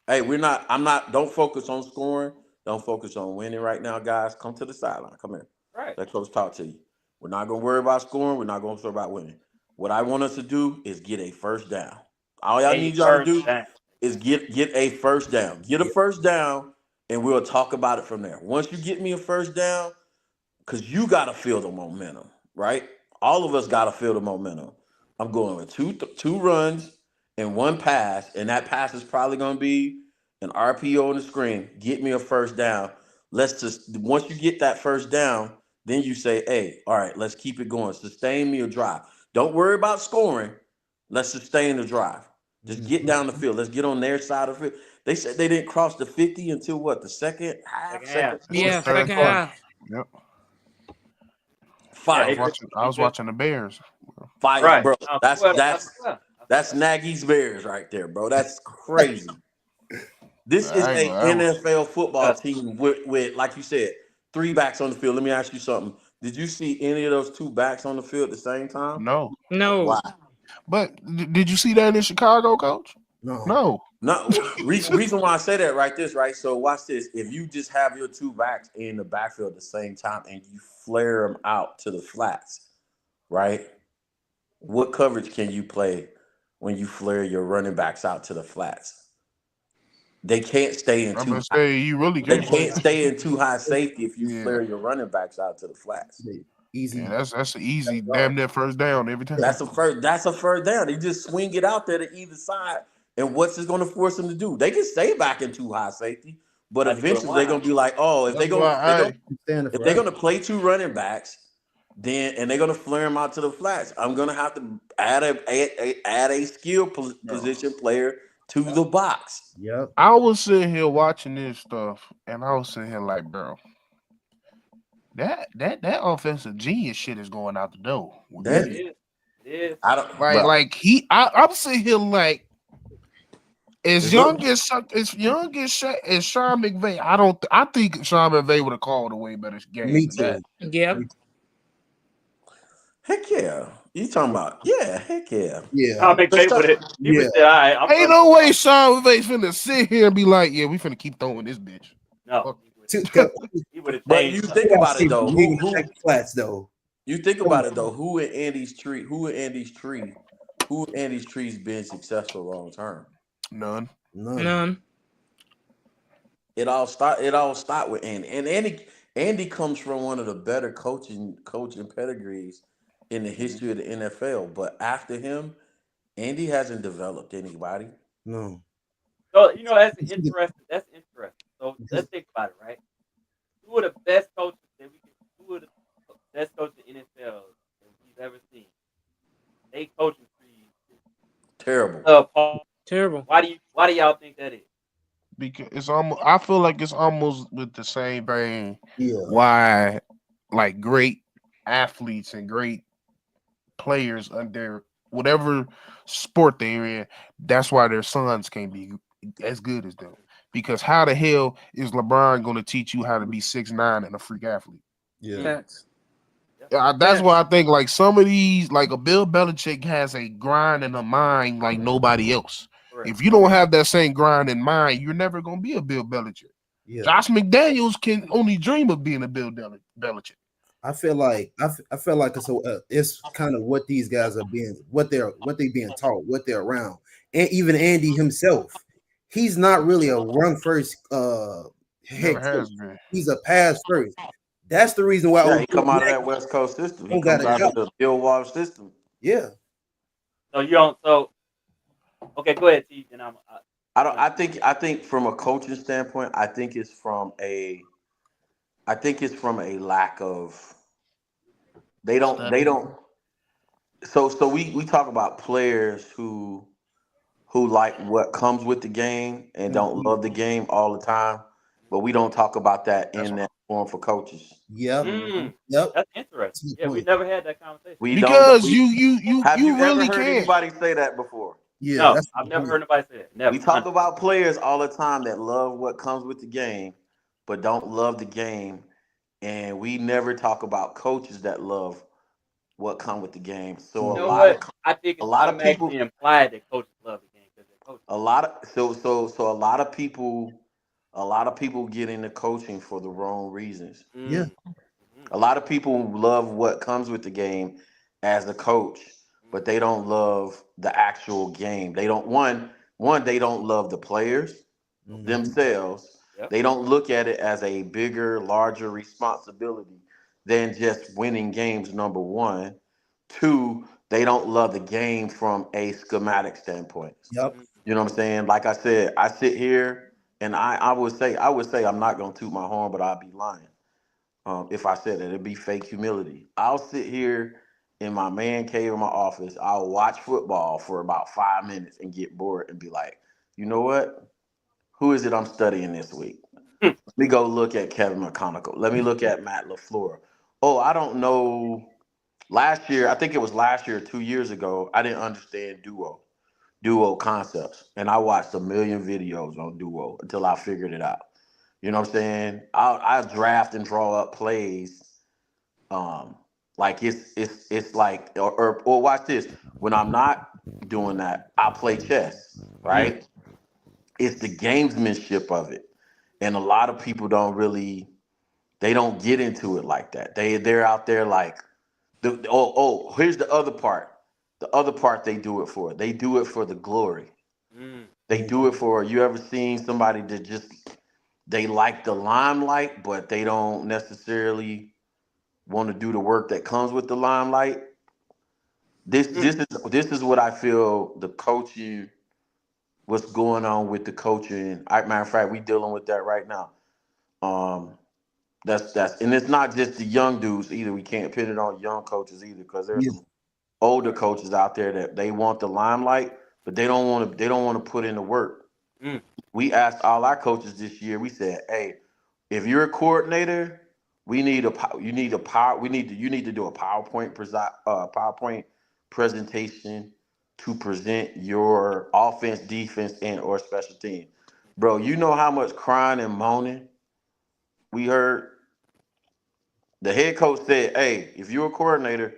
don't focus on scoring. Don't focus on winning right now, guys. Come to the sideline. Come here. right. Let coach talk to you. We're not gonna worry about scoring. We're not gonna worry about winning. What I want us to do is get a first down. All y'all need y'all to do is get a first down. Get a first down, and we'll talk about it from there. Once you get me a first down, because you got to feel the momentum, right? All of us got to feel the momentum. I'm going with two runs and 1 pass, and that pass is probably going to be an RPO on the screen. Get me a first down. Let's just, once you get that first down, then you say, hey, all right, let's keep it going. Sustain me a drive. Don't worry about scoring. Let's sustain the drive. Just get down the field. Let's get on their side of it. They said they didn't cross the 50 until what, the second half? Yeah, second half. Yep. Fire. I was watching the Bears. Fire, Right. bro. That's Nagy's Bears right there, bro. That's crazy. This is a NFL football team with, like you said, 3 backs on the field. Let me ask you something. Did you see any of those 2 backs on the field at the same time? No. Why? But did you see that in Chicago, Coach? No. Reason why I say that right. So watch this. If you just have your 2 backs in the backfield at the same time and you flare them out to the flats, right? What coverage can you play when you flare your running backs out to the flats? They can't stay in too high. You really They can't stay in too high safety if you flare your running backs out to the flats. Easy. Yeah, that's an easy damn near first down every time. That's a first down. They just swing it out there to either side. And what's it going to force them to do? They can stay back in too high safety, but eventually they're going to be like, oh, if they're going to play 2 running backs, then and they're gonna flare him out to the flats. I'm gonna have to add a skill position player to the box. Yep. I was sitting here watching this stuff, and I was sitting here like, bro, that offensive genius shit is going out the door. Yeah. That It is. I don't, Like, bro. I'm sitting here like, as It's young look- as Sean McVay, I think Sean McVay would have called a way better game Me than too. that. Yep. Heck yeah. You talking about? Yeah, heck yeah. Yeah. Tom McVay would have. He would say, "All right, I'm Ain't no way Sean McVay's finna sit here and be like, yeah, we finna keep throwing this bitch. No, Two- he would have But changed. you something. think about it though. You ain't Who gonna check the flats though. you think about it though? Who in Andy's tree's been successful long term? None. None. It all start with Andy. And Andy comes from one of the better coaching pedigrees in the history of the NFL. But after him, Andy hasn't developed anybody. No. So that's interesting. That's interesting. So let's think about it, right? Who are the best coaches that we can? Who are the best coaches in the NFL that we've ever seen? They coaching trees. Terrible. Terrible. Why do y'all think that is? Because it's almost, I feel like it's almost with the same vein Yeah. why like great athletes and great players under whatever sport they're in, that's why their sons can't be as good as them. Because how the hell is LeBron going to teach you how to be 6'9" and a freak athlete? Yeah. Facts. That's why I think like some of these, like a Bill Belichick has a grind and a mind like nobody else. Correct. If you don't have that same grind in mind, you're never going to be a Bill Belichick. Yeah. Josh McDaniels can only dream of being a Bill Belichick. I feel like it's kind of what these guys are what they being taught, what they're around, and even Andy himself, he's not really a run first head Never has coach. been. He's a pass first. That's the reason why. Yeah, he come out of that West Coast system. He Don't got comes a out job. of the Bill Walsh system. Yeah. So you don't. So okay, go ahead, T. And I think from a coaching standpoint, I think it's from a lack of they don't. So we talk about players who like what comes with the game and don't love the game all the time, but we don't talk about that in that form for coaches. Yep. Mm, Yep. that's interesting. That's the Yeah, we point. never had that conversation. Because Have you you ever really heard can. anybody say that before? Yeah. No, That's the I've never point. heard nobody say that. Never. We talk about players all the time that love what comes with the game, but don't love the game, and we never talk about coaches that love what come with the game. So You know what? I think it's a lot of automatically people- implied that coaches love the game because they're coaches. a lot of people get into coaching for the wrong reasons. Yeah. A lot of people love what comes with the game as a coach, but they don't love the actual game. They don't they don't love the players themselves. Yep. They don't look at it as a bigger, larger responsibility than just winning games, number one. Two, they don't love the game from a schematic standpoint. Yep. You know what I'm saying? Like I said, I sit here and I would say I'm not gonna toot my horn, but I'd be lying. If I said it, it'd be fake humility. I'll sit here in my man cave in my office. I'll watch football for about 5 minutes and get bored and be like, you know what? Who is it I'm studying this week? Let me go look at Kevin McConaughey. Let me look at Matt LaFleur. Oh, I don't know. Last year, I think it was last year, 2 years ago, I didn't understand duo concepts. And I watched a million videos on duo until I figured it out. You know what I'm saying? I draft and draw up plays. Like it's like or watch this. When I'm not doing that, I play chess, right? It's the gamesmanship of it. And a lot of people they don't get into it like that. They're out there like here's the other part. The other part they do it for. They do it for the glory. They do it for, you ever seen somebody that just they like the limelight, but they don't necessarily want to do the work that comes with the limelight. This is what I feel the coaching, what's going on with the coaching. Matter of fact, we dealing with that right now. And it's not just the young dudes either. We can't pin it on young coaches either, because there's Yeah. some older coaches out there that they want the limelight, but they don't want to. They don't want to put in the work. Mm. We asked all our coaches this year. We said, "Hey, if you're a coordinator, we need a you need a power. You need to do a PowerPoint presentation to present your offense, defense, and or special team." Bro, you know how much crying and moaning we heard. The head coach said, "Hey, if you're a coordinator,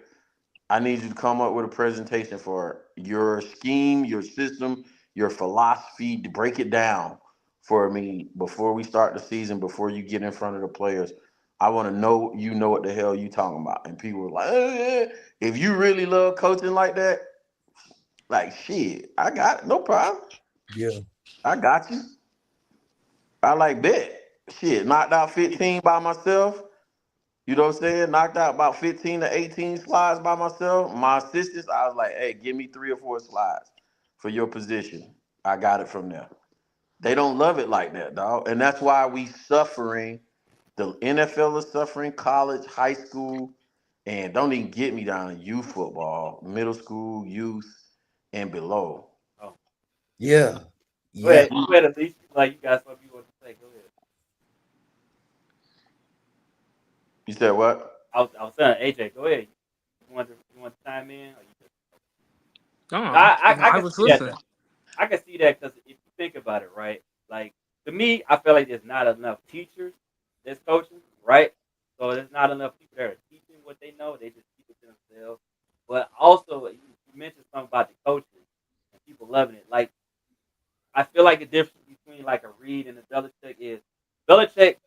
I need you to come up with a presentation for your scheme, your system, your philosophy, to break it down for me before we start the season, before you get in front of the players. I want to know you know what the hell you talking about." And people were like, if you really love coaching like that, like shit, I got it, no problem. Yeah. I got you. I like bet. Shit, knocked out 15 by myself. You know what I'm saying? Knocked out about 15 to 18 slides by myself. My assistants, I was like, hey, give me 3 or 4 slides for your position. I got it from there. They don't love it like that, dog. And that's why we suffering. The NFL is suffering, college, high school, and don't even get me down to youth football, middle school, youth, and below. Oh, Yeah. go Yeah. ahead. Go ahead, Elise. Like you got something you want to say. Go ahead. You said what? I was saying, AJ, go ahead. You want to chime in? Or you just... Oh, I I can was see that. listening. I can see that because if you think about it, right? Like to me, I feel like there's not enough teachers that's coaching, right? So there's not enough people that are teaching what they know. They just keep it to themselves. But also, you mentioned something about the coaches and people loving it. Like I feel like the difference between like a Reed and a Belichick is Belichick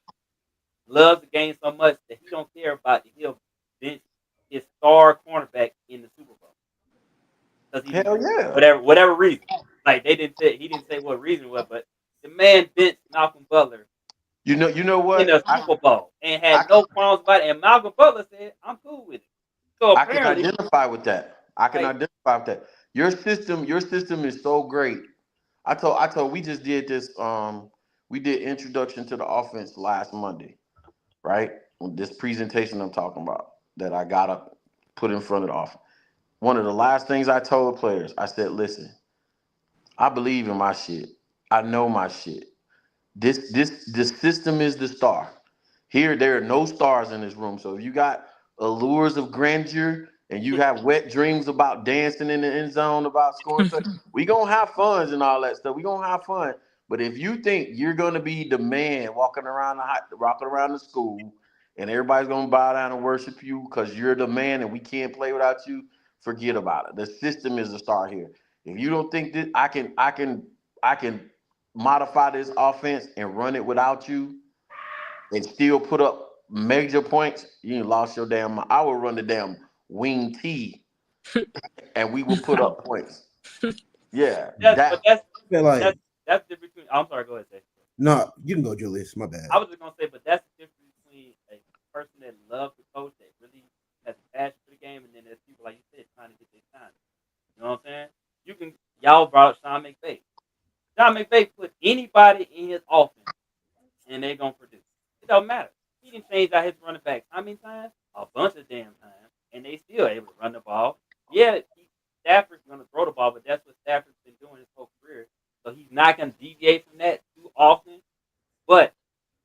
loves the game so much that he don't care about it. He'll bench his star cornerback in the Super Bowl because Hell yeah. whatever reason. Like he didn't say what reason was, but the man benched Malcolm Butler You know in what? the Super Bowl and I had no qualms about it. And Malcolm Butler said, "I'm cool with it." So I can apparently, identify with that. I can like, identify with that. Your system is so great. We just did this we did introduction to the offense last Monday, right? This presentation I'm talking about that I got to put in front of the offense. One of the last things I told players, I said, "Listen, I believe in my shit. I know my shit. This system is the star. Here, there are no stars in this room. So if you got allures of grandeur and you have wet dreams about dancing in the end zone, about scoring stuff, we gonna have fun and all that stuff. We gonna have fun. But if you think you're gonna be the man walking around the school, and everybody's gonna bow down and worship you because you're the man and we can't play without you, forget about it. The system is the star here. If you don't think that I can modify this offense and run it without you and still put up major points, you ain't lost your damn mind. I will run the damn wing T and we will put up points. Yeah, but that I feel like that's the difference between. I'm sorry, go ahead, say. no, you can go, Julius. My bad. I was just gonna say, but that's the difference between a person that loves the coach that really has a passion for the game, and then there's people like you said trying to get their time. You know what I'm saying? Y'all brought up Sean McVay. Sean McVay put anybody in his offense, and they're gonna produce. It don't matter. He didn't change out his running back how many times? A bunch of damn times, and they still able to run the ball. Yeah, Stafford's gonna throw the ball, but that's what Stafford's been doing his whole career. So he's not gonna deviate from that too often. But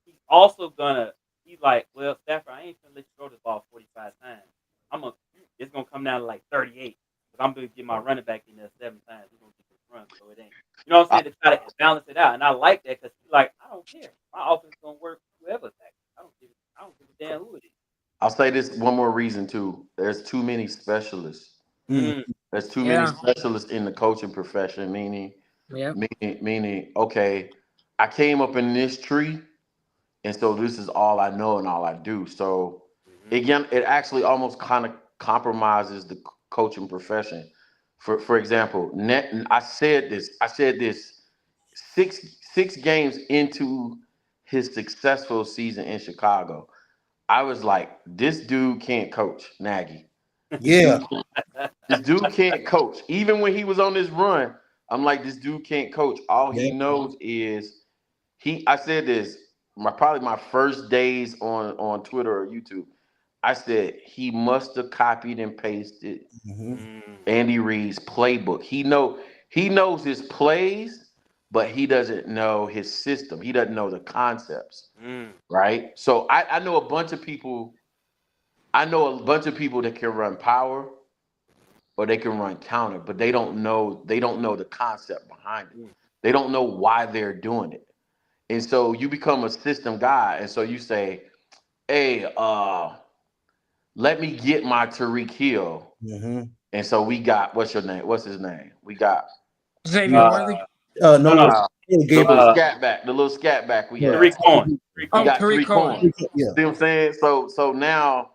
he's also gonna. He's like, well, Stafford, I ain't gonna let you throw this ball 45 times. It's gonna come down to like 38. Because I'm gonna get my running back in there 7 times. We're gonna get this run, so it ain't. You know what I'm saying? To try to balance it out, and I like that because he's like, I don't care. My offense gonna work whoever's back. I don't give a damn who it is. I'll say this one more reason too. There's too many specialists. Mm. Mm. There's too many Yeah. specialists in the coaching profession, meaning Yeah. okay, I came up in this tree, and so this is all I know and all I do. So again, it actually almost kind of compromises the coaching profession. For example, I said this. Six games into his successful season in Chicago. I was like, this dude can't coach, Nagy. Yeah. This dude can't coach. Even when he was on this run, I'm like, this dude can't coach. All he Yeah. knows is I said this, probably my first days on Twitter or YouTube. I said he must have copied and pasted Andy Reid's playbook. He knows his plays, but he doesn't know his system. He doesn't know the concepts, right? So I know a bunch of people. I know a bunch of people that can run power or they can run counter, but they don't know the concept behind it. They don't know why they're doing it. And so you become a system guy. And so you say, hey, let me get my Tariq Hill. And so we got, what's your name? What's his name? We got Xavier Worthy. No, the little scat back we had. Tariq Cohen. We got Tariq Cohen. Yeah. See what I'm saying? So now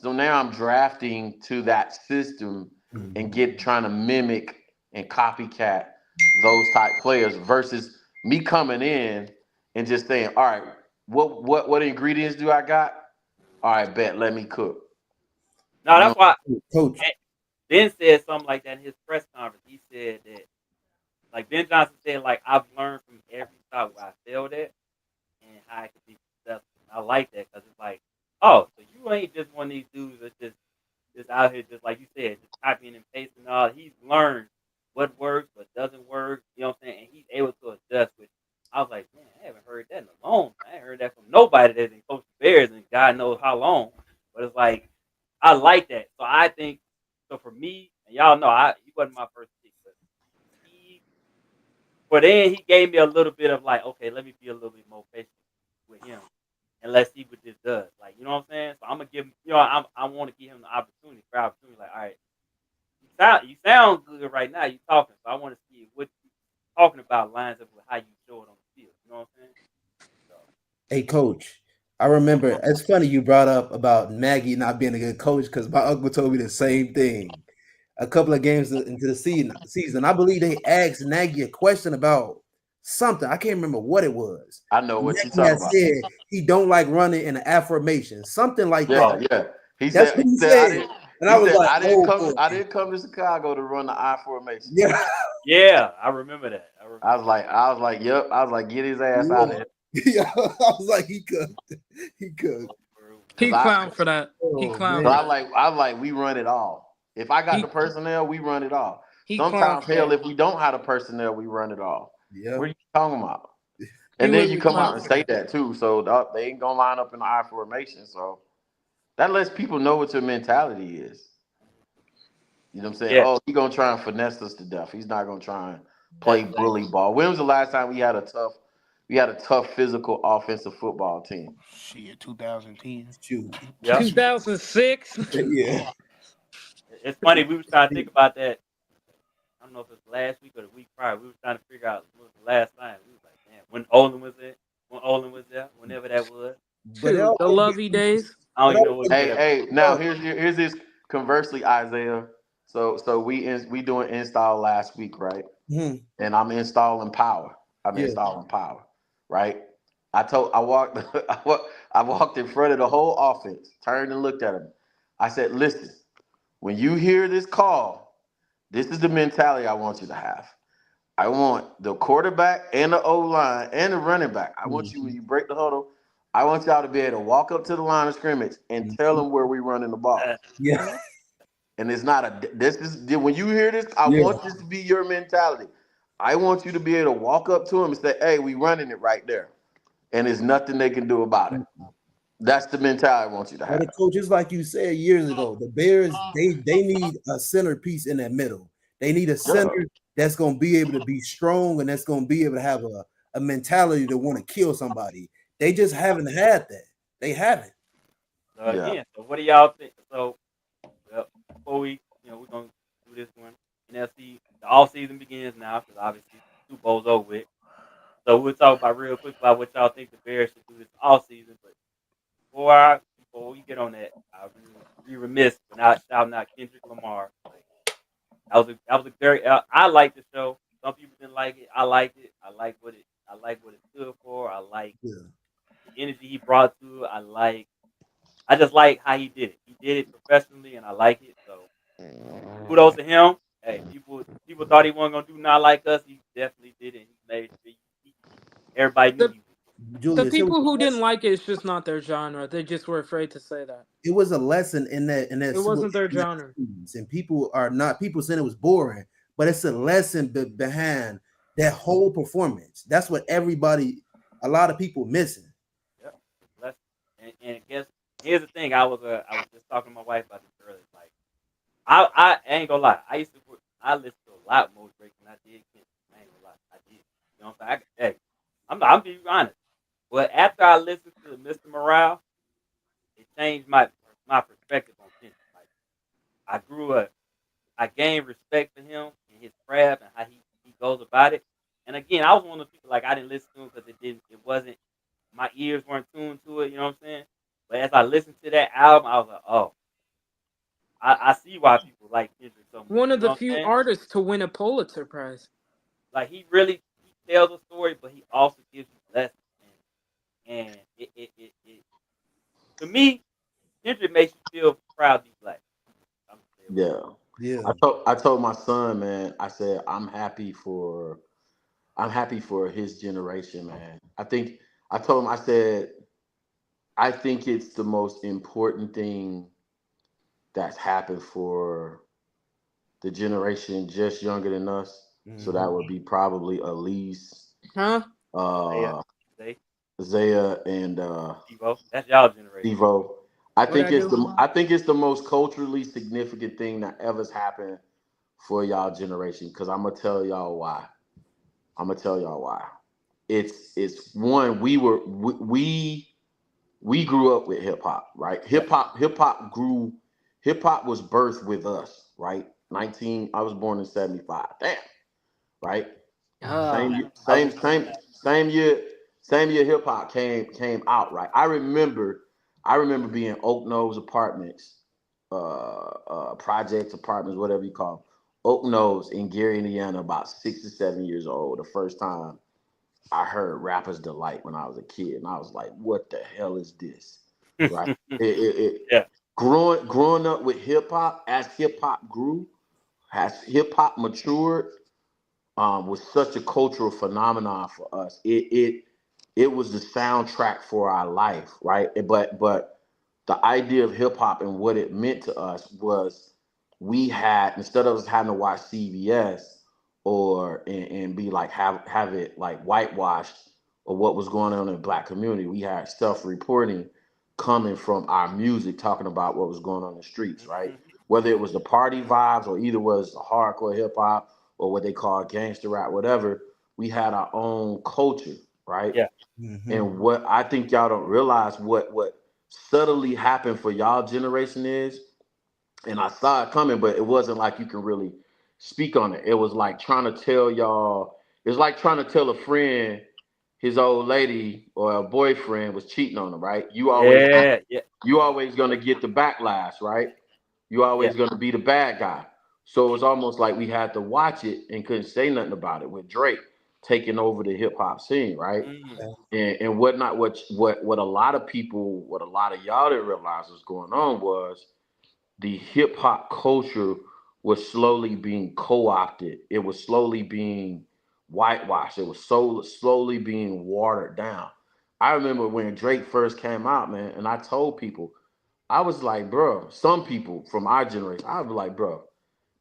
I'm drafting to that system and trying to mimic and copycat those type players versus me coming in and just saying, all right, what ingredients do I got? All right, bet, let me cook. No, that's why Coach. Ben said something like that in his press conference. He said that, like Ben Johnson said, like, I've learned from every spot where I failed at and how I could be successful. I like that because it's like, oh, so you ain't just one of these dudes that's just out here, just like you said, just copying and pasting all. He's learned what works, what doesn't work. You know what I'm saying? And he's able to adjust. Which I was like, man, I haven't heard that in a long time. I ain't heard that from nobody that didn't coach the Bears and God knows how long. But it's like, I like that. So I think, so for me, and y'all know, he wasn't my first pick, but then he gave me a little bit of like, okay, let me be a little bit more patient with him. And let's see what this does. Like, you know what I'm saying? So I'm gonna give him, I want to give him the opportunity. Like, all right, you sound good right now. You talking, so I want to see what you talking about lines up with how you show it on the field. You know what I'm saying? So. Hey, Coach. I remember it's funny you brought up about Nagy not being a good coach because my uncle told me the same thing. A couple of games into the season, I believe they asked Nagy a question about something. I can't remember what it was. I know what Nagy you're talking about. said he don't like running in an affirmation, something like that. Yeah. He That's said, what he said. And I was like, I didn't come to Chicago to run the I formation. Yeah. Yeah, I remember that. I was like, yep. I was like, get his ass out of here. Yeah, I was like, he could. He clowned for that. He clowned. So I like, we run it all. If I got the personnel, we run it all. Sometimes, hell, if we don't have the personnel, we run it all. Yeah. What are you talking about? And then you come out and say that too. So they ain't gonna line up in the I formation. So that lets people know what your mentality is. You know what I'm saying? Yeah. Oh, he's gonna try and finesse us to death. He's not gonna try and play bully ball. When was the last time we had a tough physical offensive football team? Shit, 2010. Yep. 2006. Yeah. It's funny, we were trying to think about that. I don't know if it was last week or the week prior. We were trying to figure out what was the last time. We was like, damn, when Olin was there, whenever that was. The Lovey days. I don't even know what. Hey, now here's this. Conversely, Isaiah. So we doing install last week, right? Mm-hmm. And I'm installing power. Installing power, right? I walked in front of the whole offense, turned and looked at him. I said, listen, when you hear this call, this is the mentality I want you to have. I want the quarterback and the O-line and the running back. I want you, when you break the huddle, I want y'all to be able to walk up to the line of scrimmage and tell them where we running the ball. Yeah. And it's not when you hear this, I want this to be your mentality. I want you to be able to walk up to them and say, hey, we running it right there. And there's nothing they can do about it. That's the mentality I want you to have. But Coach, just like you said years ago, the Bears, they need a centerpiece in that middle. They need a center that's going to be able to be strong and that's going to be able to have a mentality to want to kill somebody. They just haven't had that. They haven't. Again, so what do y'all think? So, before we're going to do this one, NFC, the off season begins now because obviously Super Bowl's over with. So we'll talk about real quick about what y'all think the Bears should do this off season. But before we get on that, I'll be remiss for not shouting out Kendrick Lamar. That was a very. I like the show. Some people didn't like it. I liked it. I like what it stood for. I like the energy he brought to it. I just like how he did it. He did it professionally, and I like it. So kudos to him. Hey, people thought he wasn't gonna do not like us. He definitely did it. He made it. Everybody knew he was. The Julius, people who didn't like it, it's just not their genre. They just were afraid to say that. it was a lesson It wasn't their in that genre. series, and people saying it was boring, but it's a lesson behind that whole performance. That's what a lot of people missing. Yep. And I guess here's the thing. I was just talking to my wife about this earlier. Like I ain't gonna lie. I listened to a lot more Drake than I did Kendrick. I ain't gonna lie. I did. You know what I'm saying? Hey, I'm being honest. But after I listened to Mr. Morale, it changed my perspective on Kendrick. Like I grew up, I gained respect for him and his craft and how he goes about it. And again, I was one of the people like I didn't listen to him because it wasn't my ears weren't tuned to it. You know what I'm saying? But as I listened to that album, I was like, oh, I see why people like Kendrick so much. One of You know the what I'm few saying? artists to win a Pulitzer Prize. Like he tells a story, but he also gives you lessons. And it to me, Kendrick makes you feel proud to be black. I'm gonna say it. Yeah. Yeah, I told my son, man, I said I'm happy for his generation, man. I told him, I said, I think it's the most important thing that's happened for the generation just younger than us. So that would be probably Elise, Huh? Zaya, uh, Zay, Zaya, and Devo. That's y'all generation. Devo. What I do? I think it's the most culturally significant thing that ever's happened for y'all generation. Cause I'm gonna tell y'all why. I'm gonna tell y'all why. It's one, we grew up with hip hop, right? Yeah. Hip hop was birthed with us, right? 19 I was born in 75. Damn, right? Ah, Same year hip hop came out, right? I remember being in Oak Nose apartments, projects apartments, whatever you call them. Oak Nose in Gary, Indiana, about 6 or 7 years old. The first time I heard Rapper's Delight when I was a kid, and I was like, "What the hell is this?" Right? It Yeah. growing up with hip hop, as hip hop grew, as hip hop matured, was such a cultural phenomenon for us. It was the soundtrack for our life, right? But the idea of hip hop and what it meant to us was we had, instead of us having to watch CBS and be like have it like whitewashed or what was going on in the black community, we had stuff reporting coming from our music talking about what was going on in the streets, right? Mhm. Whether it was the party vibes or either was the hardcore hip hop or what they call gangster rap, whatever, we had our own culture, right? Yeah. And what I think y'all don't realize what subtly happened for y'all generation is, and I saw it coming, but it wasn't like you can really speak on it. It was like trying to tell y'all, it's like trying to tell a friend his old lady or a boyfriend was cheating on him, right? Yeah. Yeah. You always gonna get the backlash, right? You Yeah. always gonna be the bad guy. So it's almost like we had to watch it and couldn't say nothing about it with Drake taking over the hip hop scene, right? Mm. And whatnot. What a lot of people, what a lot of y'all didn't realize was going on was the hip hop culture was slowly being co-opted. It was slowly being whitewashed. It was so slowly being watered down. I remember when Drake first came out, man, and I told people, I was like, bro, some people from our generation, I was like, bro,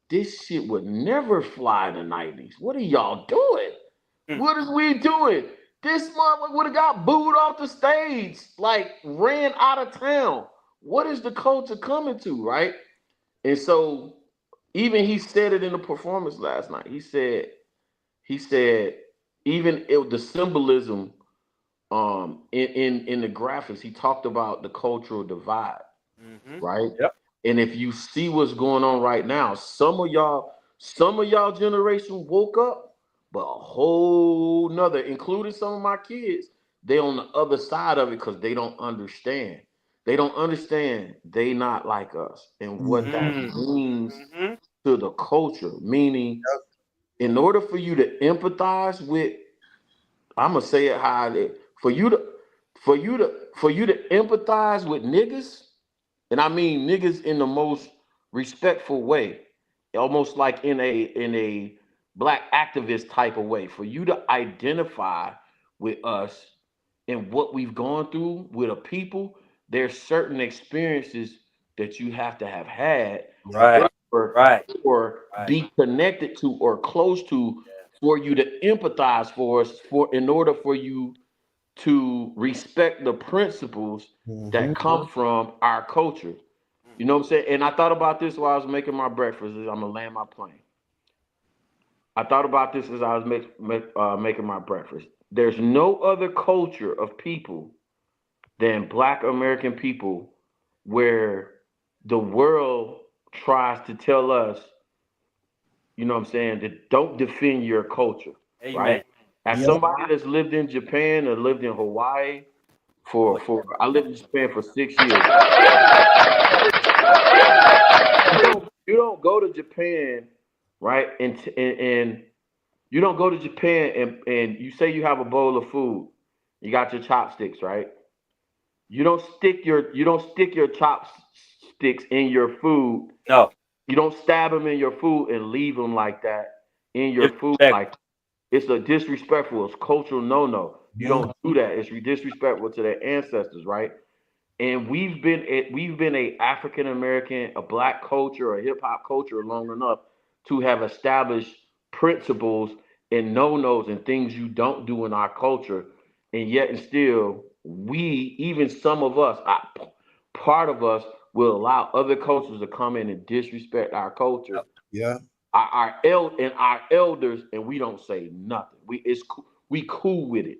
this shit would never fly in the 90s. What are y'all doing? Mm. What is we doing? This motherfucker would have got booed off the stage, like ran out of town. What is the culture coming to, right? And so even he said it in the performance last night. He said even the symbolism in the graphics, he talked about the cultural divide, Mhm. right? Yep. And if you see what's going on right now, some of y'all generation woke up, but a whole nother, including some of my kids, they on the other side of it because they don't understand. They don't understand they not like us and what that Mm. means Mhm. to the culture. Meaning, in order for you to empathize with, I'm gonna say it how it is. For you to empathize with niggas, and I mean niggas in the most respectful way, almost like in a black activist type of way. For you to identify with us, and what we've gone through with a people, there's certain experiences that you have to have had Right. or, Right. or be connected to or close to for you to empathize for us for in order for you to respect the principles that come from our culture. You know what I'm saying? And I thought about this while I was making my breakfast. I'm gonna land my plane. I thought about this as I was making my breakfast. There's no other culture of people than Black American people where the world tries to tell us, you know what I'm saying, that don't defend your culture, right? As somebody that's lived in Japan or lived in Hawaii I lived in Japan for 6 years. You don't go to Japan, right? And you don't go to Japan and you say you have a bowl of food. You got your chopsticks, right? You don't stick your chopsticks in your food. No. You don't stab them in your food and leave them like that in your food. Like it's a disrespectful. It's cultural no. You don't do that. It's disrespectful to their ancestors, right? And we've been a African American, a Black culture, a hip hop culture long enough to have established principles and no-nos and things you don't do in our culture, and yet and still even some of us, part of us, will allow other cultures to come in and disrespect our culture. Yeah. Our elders, and we don't say nothing. We cool with it.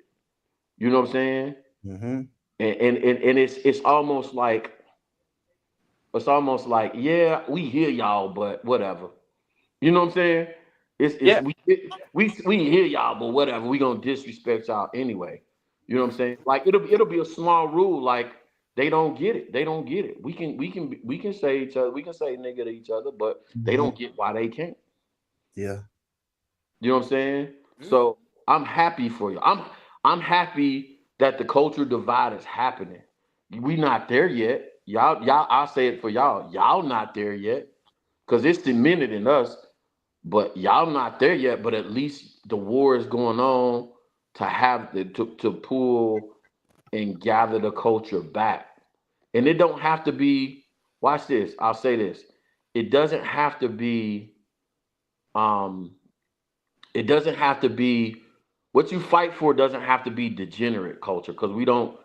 You know what I'm saying? Mm-hmm. And it's almost like yeah, we hear y'all, but whatever. You know what I'm saying? We hear y'all, but whatever. We gonna disrespect y'all anyway. You know what I'm saying? Like it'll be a small rule. Like they don't get it. They don't get it. We can say each other. We can say nigga to each other, but they don't get why they can't. Yeah. You know what I'm saying? So I'm happy for you. I'm happy that the culture divide is happening. We not there yet. Y'all, I'll say it for y'all. Y'all not there yet. Cause it's cemented in us, but y'all not there yet. But at least the war is going on to pull and gather the culture back. And it don't have to be, watch this. I'll say this. It doesn't have to be it doesn't have to be what you fight for doesn't have to be degenerate culture because we don't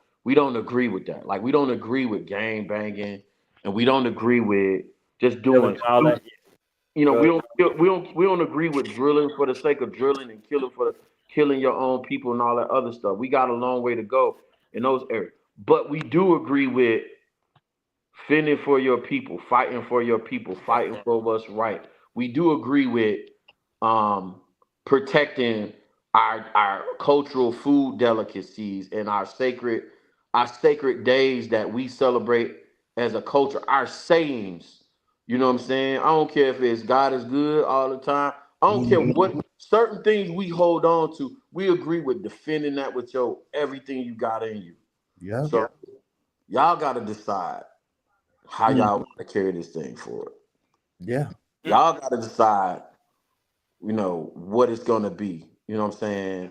agree with that. Like we don't agree with gang banging and we don't agree with just doing all that. you know, we don't agree with drilling for the sake of drilling and killing your own people and all that other stuff. We got a long way to go in those areas. But we do agree with fending for your people, fighting for your people, fighting for what's right. We do agree with protecting our cultural food delicacies and our sacred days that we celebrate as a culture, our sayings. You know what I'm saying? I don't care if it's God is good all the time. I don't care what certain things we hold on to. We agree with defending that with your everything you got in you. Yeah. So y'all got to decide how y'all want to carry this thing forward. Yeah. Y'all got to decide, you know, what it's gonna be. You know what I'm saying?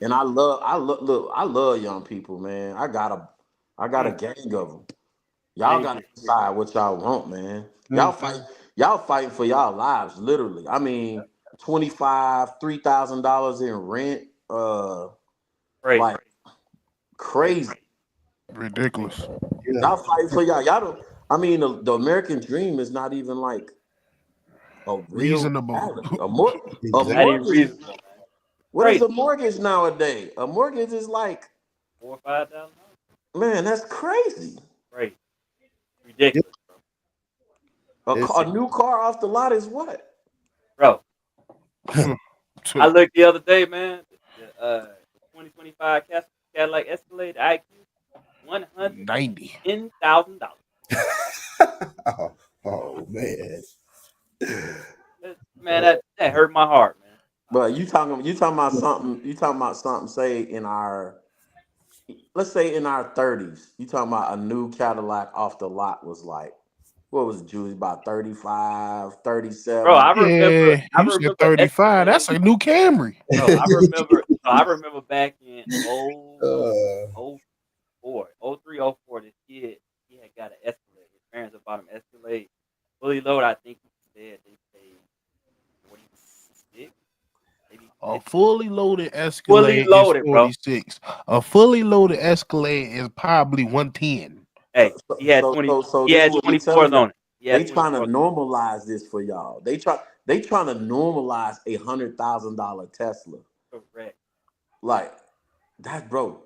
And I love young people, man. I got a gang of them. Y'all got to decide what y'all want, man. Y'all fighting for y'all lives, literally. I mean, $3,000 in rent, like crazy. Ridiculous. Y'all fighting for y'all. Y'all don't. I mean, the American dream is not even like a real Reasonable. reality. A That ain't mortgage. reasonable. What is a mortgage nowadays? A mortgage is like $4,000 or $5,000. Man, that's crazy. Crazy. Ridiculous, A new car off the lot is what? bro. I looked the other day, man. The 2025 Cadillac Escalade IQ, $110,000. Oh man. Man, that hurt my heart, man. But you talking about something? You talking about something? Let's say in our 30s. You talking about a new Cadillac off the lot was like, what was it, Julie? About 35, 37. Bro, I Yeah, remember you said 35. That's a new Camry. Bro, I remember So I remember back in Uh, 03, oh four, this kid, he had got an Escalade. His parents had bought him Escalade. Fully loaded, I think he said they paid 46, maybe A 50. fully loaded Fully Escalade is loaded, bro. 46. A fully loaded Escalade is probably 110. Hey, he had So 20. so so He this is had what we 24s telling y'all. on it. He They had trying to 24s. normalize this for y'all. They trying to normalize $100,000 Tesla. Correct. Like that, bro.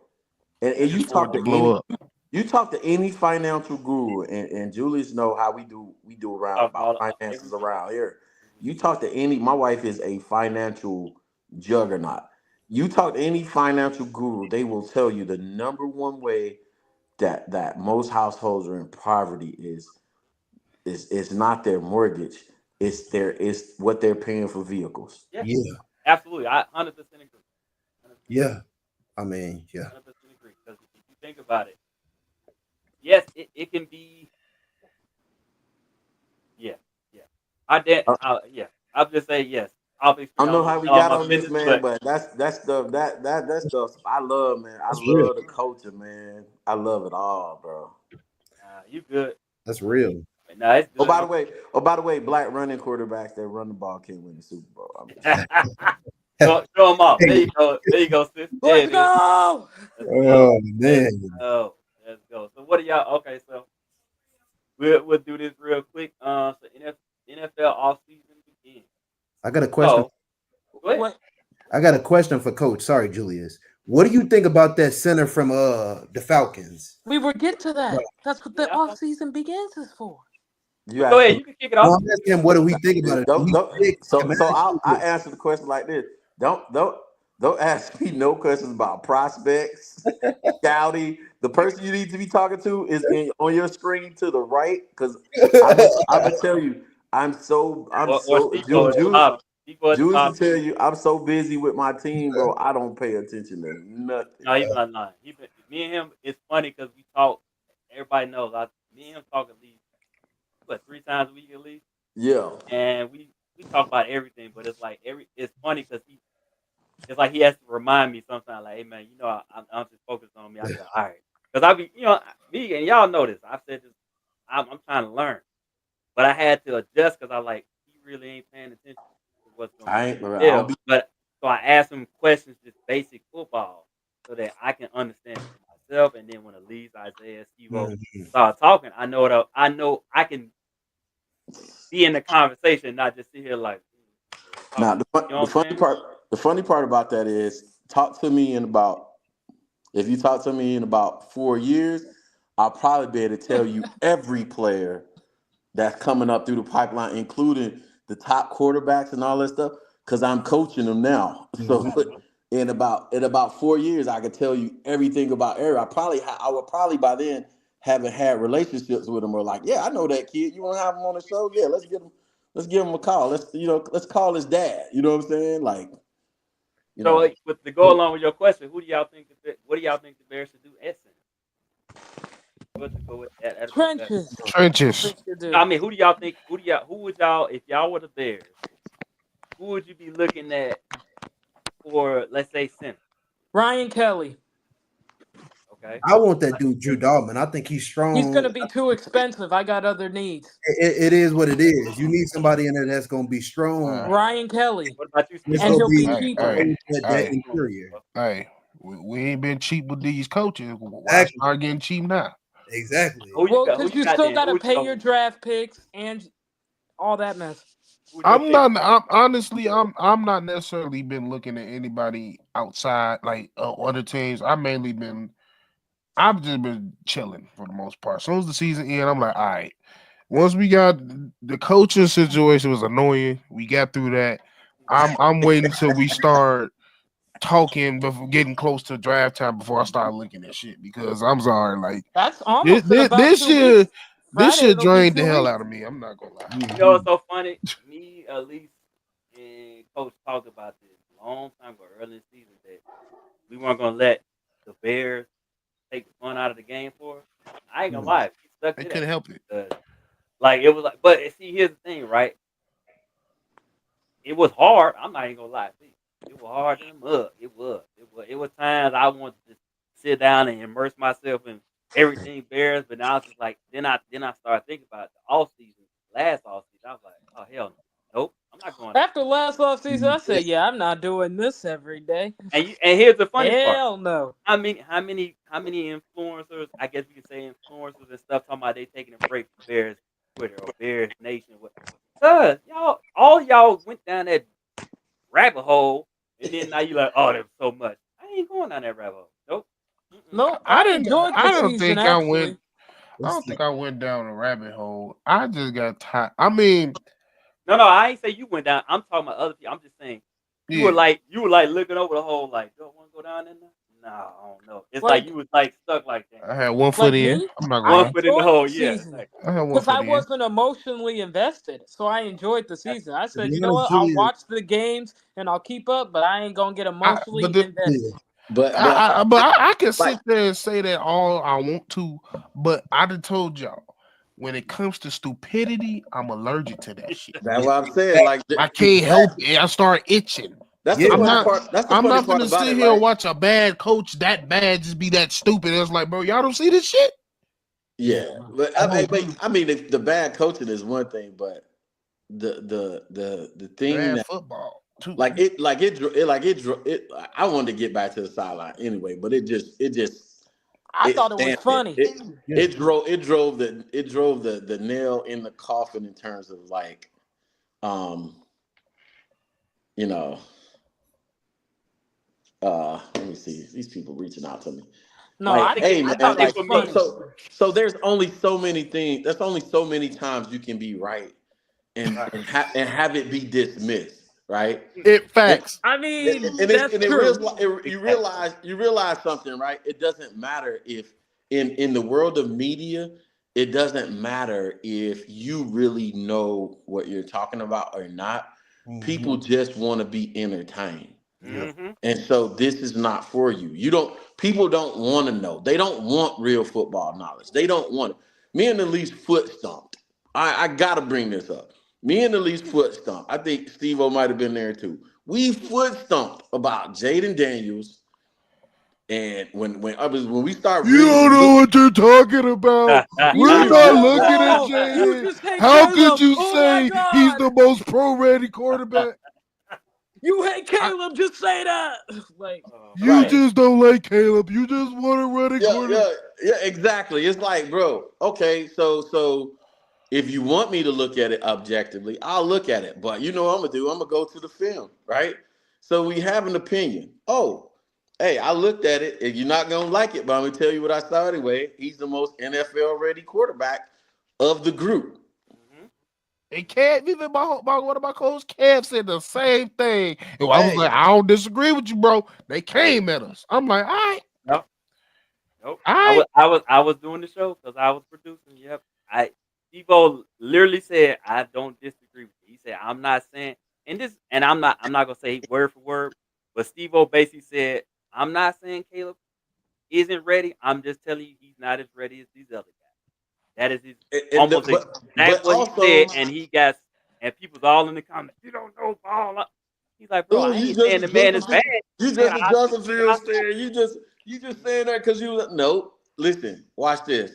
And Just for it to blow up. you talk to any financial guru, and Julius know how we do around Talk about all every finances week. around here. You talk to any, my wife is a financial juggernaut. You talk to any financial guru, they will tell you the number one way that most households are in poverty is not their mortgage, it's what they're paying for vehicles. Yeah, yeah, absolutely. I 100% agree. 100%, yeah. I mean, yeah. 100% agree. Because if you think about it, yes, it can be. Yeah, yeah. Yeah. I'll just say yes. I Obviously, don't I'm know gonna how we tell all got my on this, business, man, but but that's stuff that stuff I love, man. I That's real. love the culture, man. I love it all, bro. you good. That's real. But nah, it's Oh, good. by the way, black running quarterbacks that run the ball can't win the Super Bowl. I'm just saying. Show them off. There Hey, you go. There you go, sis. There Let's it is. go. Let's go. oh Let's man, go. Let's go. So what do y'all? Okay, so we'll do this real quick. So NFL off season begins. I got a question. So go ahead. What? I got a question for Coach. Sorry, Julius. What do you think about that center from the Falcons? We will get to No, that. That's what the Yeah. off season begins is for. You But go asked ahead. me. You can kick it off. I'm asking him what do we think about it? Do we Don't think so I Commanders- answer the question like this. Don't ask me no questions about prospects, scouting. The person you need to be talking to is on your screen to the right, because I'm gonna tell you, I'm Or so Steve-O at the bottom. Steve-O at the Julius will bottom. tell you I'm so busy with my team, bro. I don't pay attention to nothing. No, he been lying. Me and him. It's funny because we talk. Everybody knows. Me and him talk at least 3 times a week at least, Yeah. and we talk about everything. But it's like it's funny because it's like he has to remind me sometimes. Like, hey man, I'm just focused on me. I go, all right, because I be me and y'all know this. I've said this. I'm trying to learn, but I had to adjust because I like he really ain't paying attention to what's going I on. ain't I Yeah, don't be but so I asked him questions, just basic football, so that I can understand it for myself. And then when Elise, Isaiah, Steve-O Mhm. start talking, I know I can be in the conversation, not just sit here like. now You know what I'm saying? the funny part about that is talk to me in about if you talk to me in about 4 years, I'll probably be able to tell you every player that's coming up through the pipeline, including the top quarterbacks and all that stuff, because I'm coaching them now. So Mhm. in about 4 years, I could tell you everything about Eric. I would probably by then haven't had relationships with him or like, yeah, I know that kid. You want to have him on the show? Yeah, let's give him a call. Let's call his dad. You know what I'm saying? Like, you So know, with to go along with your question, what do y'all think the Bears should do at center? What to go with that? That'll be better. Trenches. Trenches. I mean, who do y'all think? Who would y'all, if y'all were the Bears, who would you be looking at for, let's say, center? Ryan Kelly. Okay. I want that dude, Drew Dalman. I think he's He's strong. gonna be too expensive. I got other needs. It is what it is. You need somebody in there that's going to be strong. Ryan Kelly. What about you, It's Steve? And going to he'll be be cheaper. that interior. Hey, we ain't been cheap with these coaches. Why Exactly. start getting cheap now? Exactly. Well, Who because you got still then? gotta Who pay you your draft picks and all that mess. who's your pick? I'm not necessarily been looking at anybody outside like other teams. I've just been chilling for the most part. As soon as the season ended, I'm like, all right. Once we got the coaching situation was annoying, we got through that. I'm waiting until we start talking before getting close to draft time before I start looking at shit because I'm sorry, like That's almost in about this 2 year weeks. this Friday, shit it'll be drained 2 the hell weeks. out of me. I'm not gonna lie. You know what's so funny? Me, Elise, and Coach talked about this a long time ago, early in the season, that we weren't gonna let the Bears take the fun out of the game for us. I ain't gonna lie, we stuck They to couldn't that. help it. Like it was like, but see, here's the thing, right? It was hard. I'm not even gonna lie to you. It was hard in the mud. It was. It was times I wanted to sit down and immerse myself in everything Bears, but now it's just like then I started thinking about the off season, last off season. I was like, oh hell no. Nope, I'm not going out. After last offseason, I said, yeah, I'm not doing this every day. And here's the funny part. Hell no. How many influencers, I guess we can say influencers and stuff, talking about they taking a break from Bears Twitter or Bears Nation. Cause all y'all went down that rabbit hole, and then now you like, oh, there's so much. I ain't going down that rabbit hole. Nope. No, I I enjoyed the don't season, think actually. I don't think I went down a rabbit hole. I just got tired. I mean, No, I ain't say you went down. I'm talking about other people. I'm just saying you were like looking over the hole, like, do I want to go down in there? No, I don't know. It's like you was like stuck like that. I had one foot in. me? I'm not One going. foot in the hole, yeah. Season. Like, I had one Because I foot in. wasn't emotionally invested, so I enjoyed the season. I said, be you know honest, what? I'll Julian- watch the games and I'll keep up, but I ain't gonna get emotionally invested. But I can sit there and say that all I want to, but I done told y'all when it comes to stupidity, I'm allergic to that shit. that's what I'm saying. Like I can't help it. I start itching. That's Yeah, the I'm funny not- part. That's the I'm funny not part gonna about sit it, here and right? watch a bad coach that bad just be that stupid. It's like, bro, y'all don't see this shit. Yeah, but I mean, the bad coaching is one thing, but the thing Bad that football too. I wanted to get back to the sideline anyway, but it I thought it was funny. It drove the nail in the coffin in terms of like, you know, let me see these people reaching out to me. No, Like, hey, I man, thought like, it was funny. so there's only so many things. There's only so many times you can be right and have it be dismissed, right? It facts. I mean, And that's true. you realize something, right? It doesn't matter if in the world of media, it doesn't matter if you really know what you're talking about or not. People just want to be entertained. mm-hmm. And so this is not for you. People don't want to know. They don't want real football knowledge. They don't want it. Me and Elise foot stomped. I gotta bring this up. Me and Elise foot stomped. I think Steve-O might have been there too. We foot stomped about Jaden Daniels. And when we start You don't know what you're talking about. We're You not don't looking at know. Jaden. You just hate How Caleb. could you Oh say my he's God. the most pro-ready quarterback? You hate Caleb. Just say that. Like, You Right. just don't like Caleb. You just want to run a quarterback. Yeah, exactly. It's like, bro, okay, so if you want me to look at it objectively, I'll look at it. But you know what I'm gonna do? I'm gonna go to the film, right? So we have an opinion. Oh, hey, I looked at it, and you're not gonna like it, but I'm gonna tell you what I saw anyway. He's the most NFL ready quarterback of the group. And Kev, even one of my coach, Kev said the same thing. And I was like, I don't disagree with you, bro. They came at us. I'm like, all right. Nope. All right. I was doing the show because I was producing. Yep. Steve-O literally said, I don't disagree with you. He said, I'm not saying, and I'm not gonna say word for word, but Steve-O basically said, I'm not saying Caleb isn't ready. I'm just telling you he's not as ready as these other guys. That is almost exactly what he said, and people's all in the comments. You don't know ball. He's like, bro, I ain't saying the man is bad. You just a Justin Fields fan. You just saying that because no. Listen, watch this.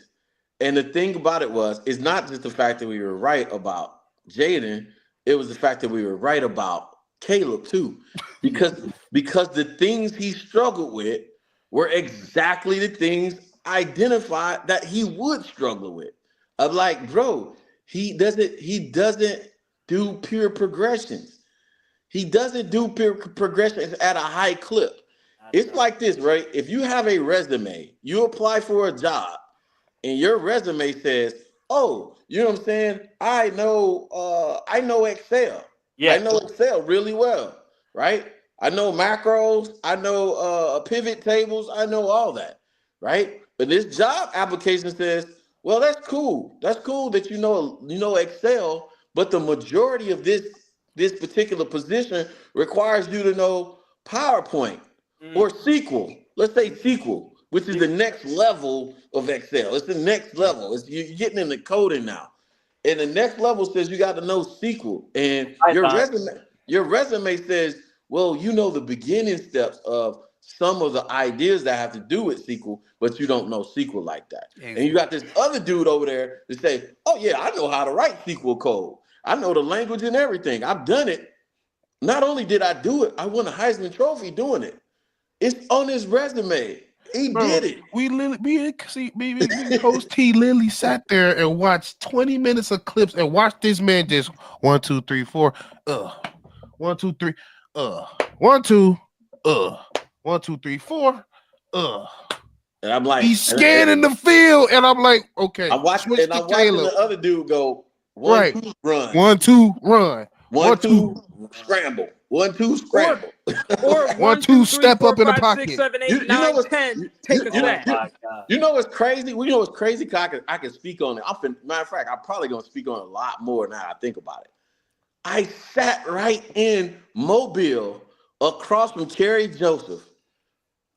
And the thing about it it's not just the fact that we were right about Jaden. It was the fact that we were right about Caleb too, because the things he struggled with were exactly the things identified that he would struggle with. I'm like, bro, he doesn't do pure progressions. He doesn't do pure progressions at a high clip. It's like this, right? If you have a resume, you apply for a job, and your resume says, "Oh, you know what I'm saying? I know Excel. Yeah, I know Excel really well, right? I know macros. I know pivot tables. I know all that, right? But this job application says, well, that's cool. That's cool that you know Excel, but the majority of this particular position requires you to know PowerPoint or SQL. Let's say SQL, which is the next level of Excel. It's the next level. You're getting into coding now. And the next level says you got to know SQL. And your resume says, Well, you know the beginning steps of some of the ideas that have to do with SQL, but you don't know SQL like that. And you got this other dude over there to say, oh yeah, I know how to write SQL code. I know the language and everything. I've done it. Not only did I do it, I won a Heisman Trophy doing it. It's on his resume. He did it. We literally, me and Coach T literally sat there and watched 20 minutes of clips and watched this man just 1, 2, 3, 4, 1, 2, 3, 1, 2, 1, 2, 3, 4, And I'm like, he's scanning the field, and I'm like, okay. I'm watching the other dude go, 1, 2, run. 1, 2, run. 1, 2, scramble. 1, 2, scramble. Or 1, 2, step up in the pocket. 6, 7, 8, 9, 10. Take a sack. You know what's crazy? Well, you know what's crazy? I can speak on it. Matter of fact, I'm probably gonna speak on it a lot more now I think about it. I sat right in Mobile across from Kerry Joseph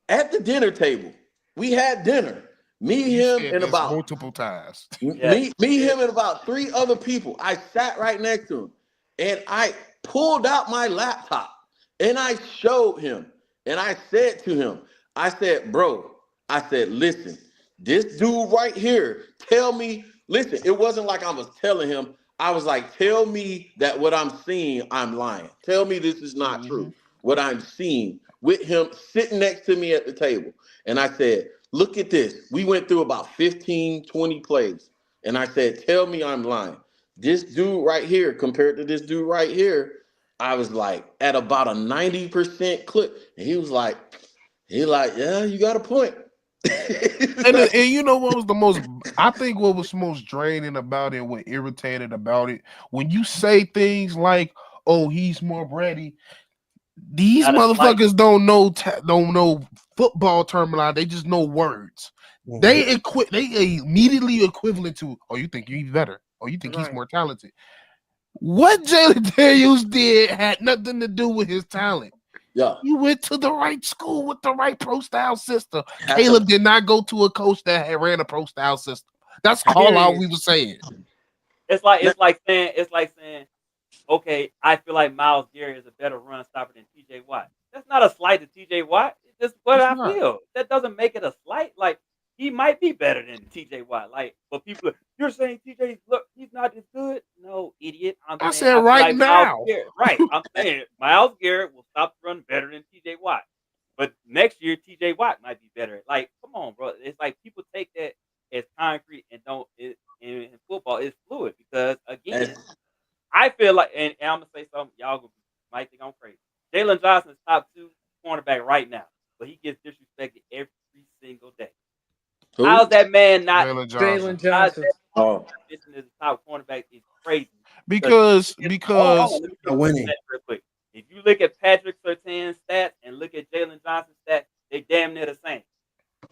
at the dinner table. We had dinner. Me, him, and about multiple times. Me, him, and about 3 other people. I sat right next to him, and I pulled out my laptop and I showed him, and I said to him, I said, bro, I said, listen, this dude right here, tell me, listen, it wasn't like I was telling him. I was like, tell me that what I'm seeing, I'm lying. Tell me this is not true. What I'm seeing with him sitting next to me at the table. And I said, look at this. We went through about 15, 20 plays. And I said, tell me I'm lying. This dude right here compared to this dude right here, I was like at about a 90% clip. And he was like, yeah, you got a point. and you know what was the most, I think what was most draining about it, what irritated about it, when you say things like, oh, he's more ready. These motherfuckers don't know football terminology. They just know words. Mm-hmm. They immediately equivalent to, oh, you think he's better? Oh, you think he's more talented? What Jalen Daniels did had nothing to do with his talent. Yeah, you went to the right school with the right pro style system. Caleb did not go to a coach that had ran a pro style system. That's all we were saying. It's like saying, okay, I feel like Myles Garrett is a better run stopper than T.J. Watt. That's not a slight to T.J. Watt. It's just what I feel. That doesn't make it a slight. Like, he might be better than T.J. Watt. Like, but people, you're saying T.J. look, he's not as good. No, idiot. I said right now. Right. I'm saying Myles Garrett will stop the run better than T.J. Watt. But next year, T.J. Watt might be better. Like, come on, bro. It's like people take that as concrete and don't. In football, it's fluid because again. I feel like, and I'm gonna say something, y'all might think I'm crazy. Jalen Johnson is top 2 cornerback right now, but he gets disrespected every single day. Who? How's that man not Jalen Johnson? This is the top cornerback is crazy. Because winning. Real quick. If you look at Patrick Surtain's stats and look at Jalen Johnson's stats, they damn near the same.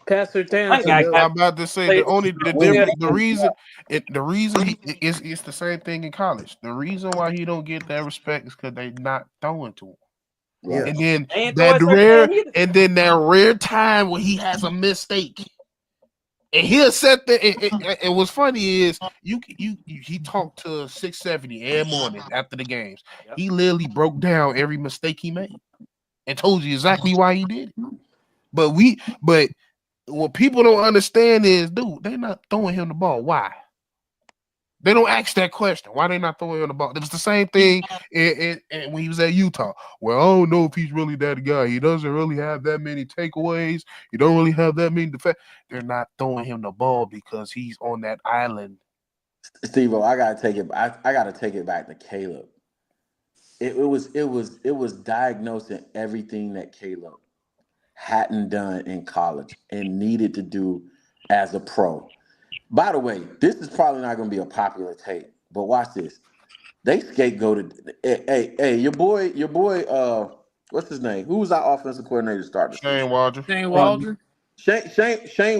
Pastor I'm about to say the reason it's the same thing in college. The reason why he don't get that respect is because they're not throwing to him. Yeah. And then that rare time when he has a mistake, and he'll set there. And what's funny is he talked to 670 every morning after the games. Yep. He literally broke down every mistake he made and told you exactly why he did it. But what people don't understand is, dude, they're not throwing him the ball. Why? They don't ask that question. Why they not throwing him the ball? It was the same thing and when he was at Utah. Well, I don't know if he's really that guy. He doesn't really have that many takeaways. He don't really have that many defense. They're not throwing him the ball because he's on that island. Steve-O, I gotta take it. I gotta take it back to Caleb. It was diagnosing everything that Caleb hadn't done in college and needed to do as a pro. By the way, this is probably not going to be a popular take, but watch this. They scapegoated. Hey, your boy. What's his name? Who was our offensive coordinator starting? Shane Waldron. Shane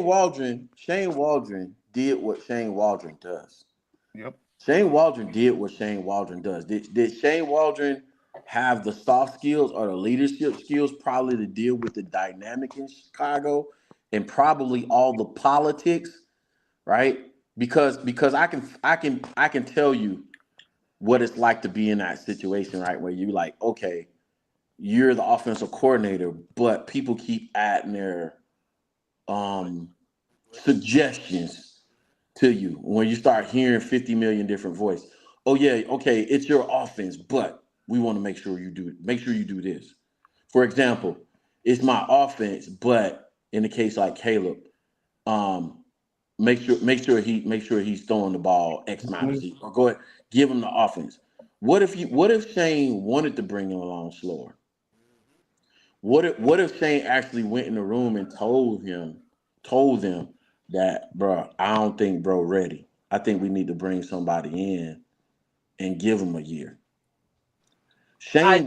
Waldron did what Shane Waldron does. Yep. Shane Waldron did what Shane Waldron does. Did Shane Waldron have the soft skills or the leadership skills probably to deal with the dynamic in Chicago and probably all the politics, right? Because I can tell you what it's like to be in that situation, right? Where you like, okay, you're the offensive coordinator, but people keep adding their suggestions to you when you start hearing 50 million different voices. Oh yeah, okay, it's your offense, but we want to make sure you do this. For example, it's my offense, but in the case like Caleb, make sure he's throwing the ball X amount of Z, or go ahead, give him the offense. What if Shane wanted to bring him along slower? What if Shane actually went in the room and told them that, bro, I don't think bro ready. I think we need to bring somebody in and give him a year. Shane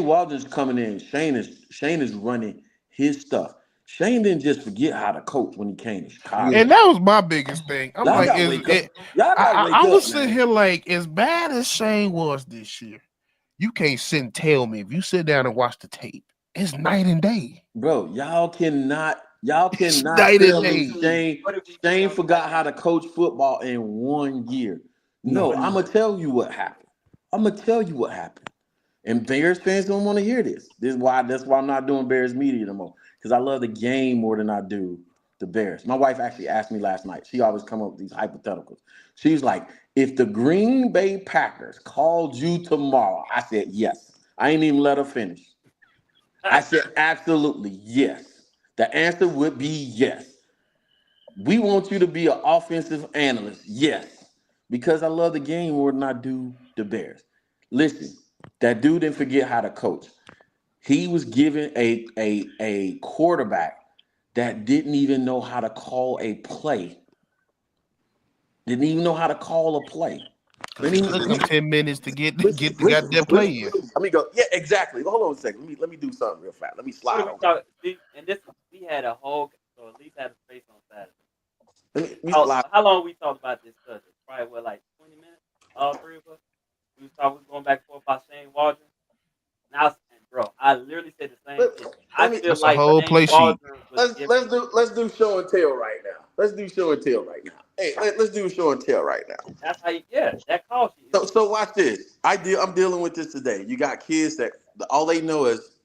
Waldron's coming in. Shane is running his stuff. Shane didn't just forget how to coach when he came to Chicago. And that was my biggest thing. I'm Y'all like, gotta wake up. Y'all gotta wake I up, was sitting man. here like, as bad as Shane was this year, you can't sit and tell me if you sit down and watch the tape, it's night and day. Bro, y'all cannot Night tell and me day. Shane forgot how to coach football in 1 year. No, I'm gonna tell you what happened. And Bears fans don't want to hear this. That's why I'm not doing Bears media no more. Because I love the game more than I do the Bears. My wife actually asked me last night. She always come up with these hypotheticals. She's like, if the Green Bay Packers called you tomorrow, I said yes. I ain't even let her finish. I said absolutely yes. The answer would be yes. We want you to be an offensive analyst. Yes. Because I love the game more than I do the Bears. Listen, that dude didn't forget how to coach. He was given a quarterback that didn't even know how to call a play. Didn't even know how to call a play. It took him 10 minutes to get the Listen, goddamn play in. Let me go. Yeah, exactly. Hold on a second. Let me do something real fast. Let me slide over. We had a whole, so at least had a space on Saturday. Let me slide. How long we talked about this subject? Probably like 20 minutes. All three of us. We was going back and forth about Shane Waldron. Now, bro, I literally said the same thing. I feel That's like a whole Shane play sheet. Waldron was Let's do show and tell right now. Let's do show and tell right now. Hey, let's do show and tell right now. That's how that calls you. So watch this. I'm dealing with this today. You got kids that all they know is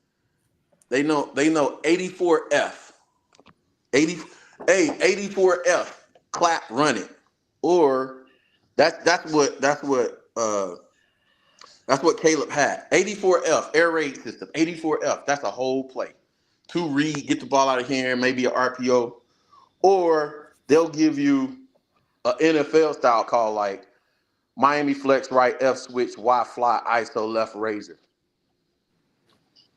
they know 84F. 84F, clap, run it. Or that's what Caleb had. 84F, air raid system. 84F, that's a whole play. 2 read, get the ball out of here, maybe an RPO. Or they'll give you an NFL style call like Miami flex right, F switch, Y fly, ISO left razor.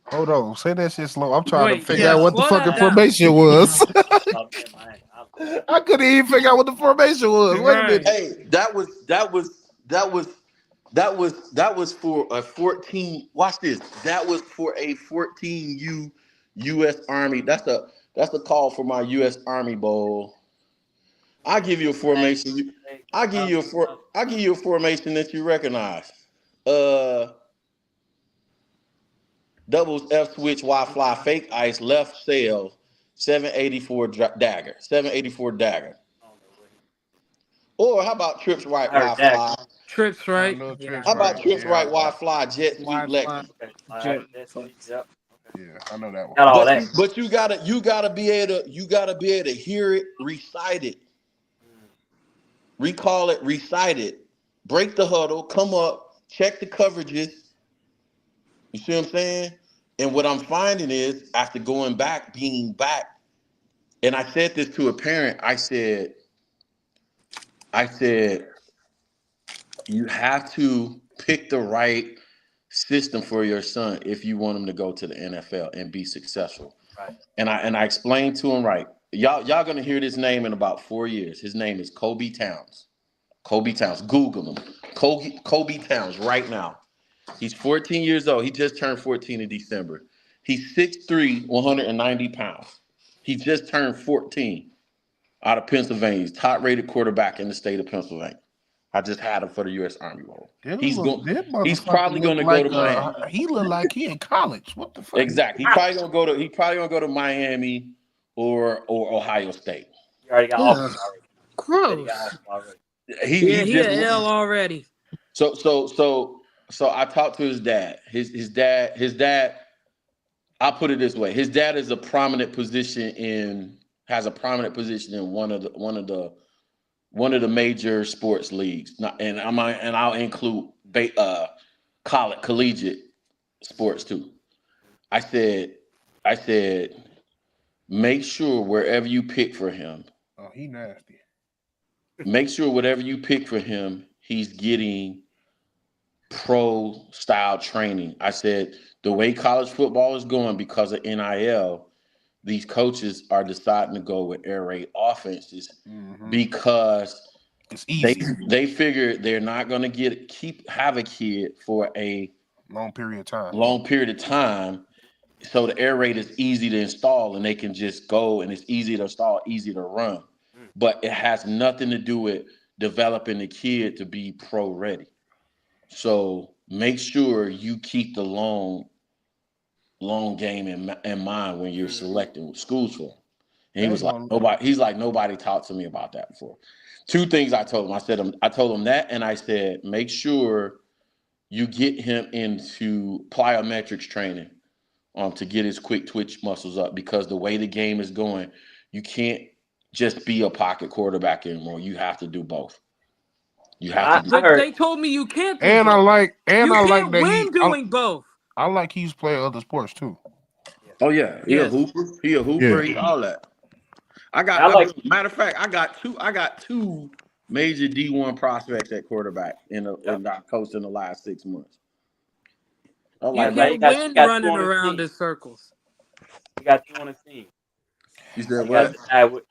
Hold on, say that shit slow. I'm trying Wait, to figure out what the slow fucking that down. formation was. Oh, man, I couldn't even figure out what the formation was. Wait a minute. Hey, that was for a 14. Watch this. That was for a 14U U.S. Army. That's a call for my U.S. Army Bowl. I give you a formation. I give you a formation that you recognize. Doubles F switch Y fly fake ice left sail 784 dagger 784 dagger. Or how about trips right Y fly? Trips right. How about trips right Y fly jet sweep Lexus? Yep. Yeah, I know that one. Got all that. But you gotta be able to hear it, recite it, recall it, recite it, break the huddle, come up, check the coverages. You see what I'm saying? And what I'm finding is after being back, and I said this to a parent, I said, you have to pick the right system for your son if you want him to go to the NFL and be successful. Right. And I explained to him, right, y'all gonna hear this name in about 4 years. His name is Kobe Towns. Kobe Towns. Google him. Kobe Towns right now. He's 14 years old. He just turned 14 in December. He's 6'3", 190 pounds. He just turned 14 out of Pennsylvania. He's top-rated quarterback in the state of Pennsylvania. I just had him for the U.S. Army Bowl. He's probably going to go to Miami. He look like he in college. What the fuck? Exactly. He probably gonna go to Miami or Ohio State. You already got offers Gross. already. He an L already. So So I talked to his dad. His dad. I'll put it this way: his dad is a prominent position in has a prominent position in one of the major sports leagues. And I'll include college collegiate sports too. I said, I said, make sure wherever you pick for him, Oh, he nasty. make sure whatever you pick for him, he's getting pro style training. I said the way college football is going because of NIL, these coaches are deciding to go with air raid offenses because it's easy. they figure they're not going to have a kid for a long period of time. So the air raid is easy to install and they can just go and it's easy to install, easy to run. But it has nothing to do with developing the kid to be pro ready. So make sure you keep the long game in mind when you're selecting schools for him. And he was like, nobody talked to me about that before. Two things I told him. I told him that, and I said, make sure you get him into plyometrics training to get his quick twitch muscles up, because the way the game is going, you can't just be a pocket quarterback anymore. You have to do both. You have to. They told me you can't. Do and both. I like that win doing both. I like he's playing other sports too. Oh yeah, he a hooper. He all that. Matter of fact, I got two major D1 prospects at quarterback in our coach in the last 6 months. You can't win running around in circles. He got two on his team. You said what?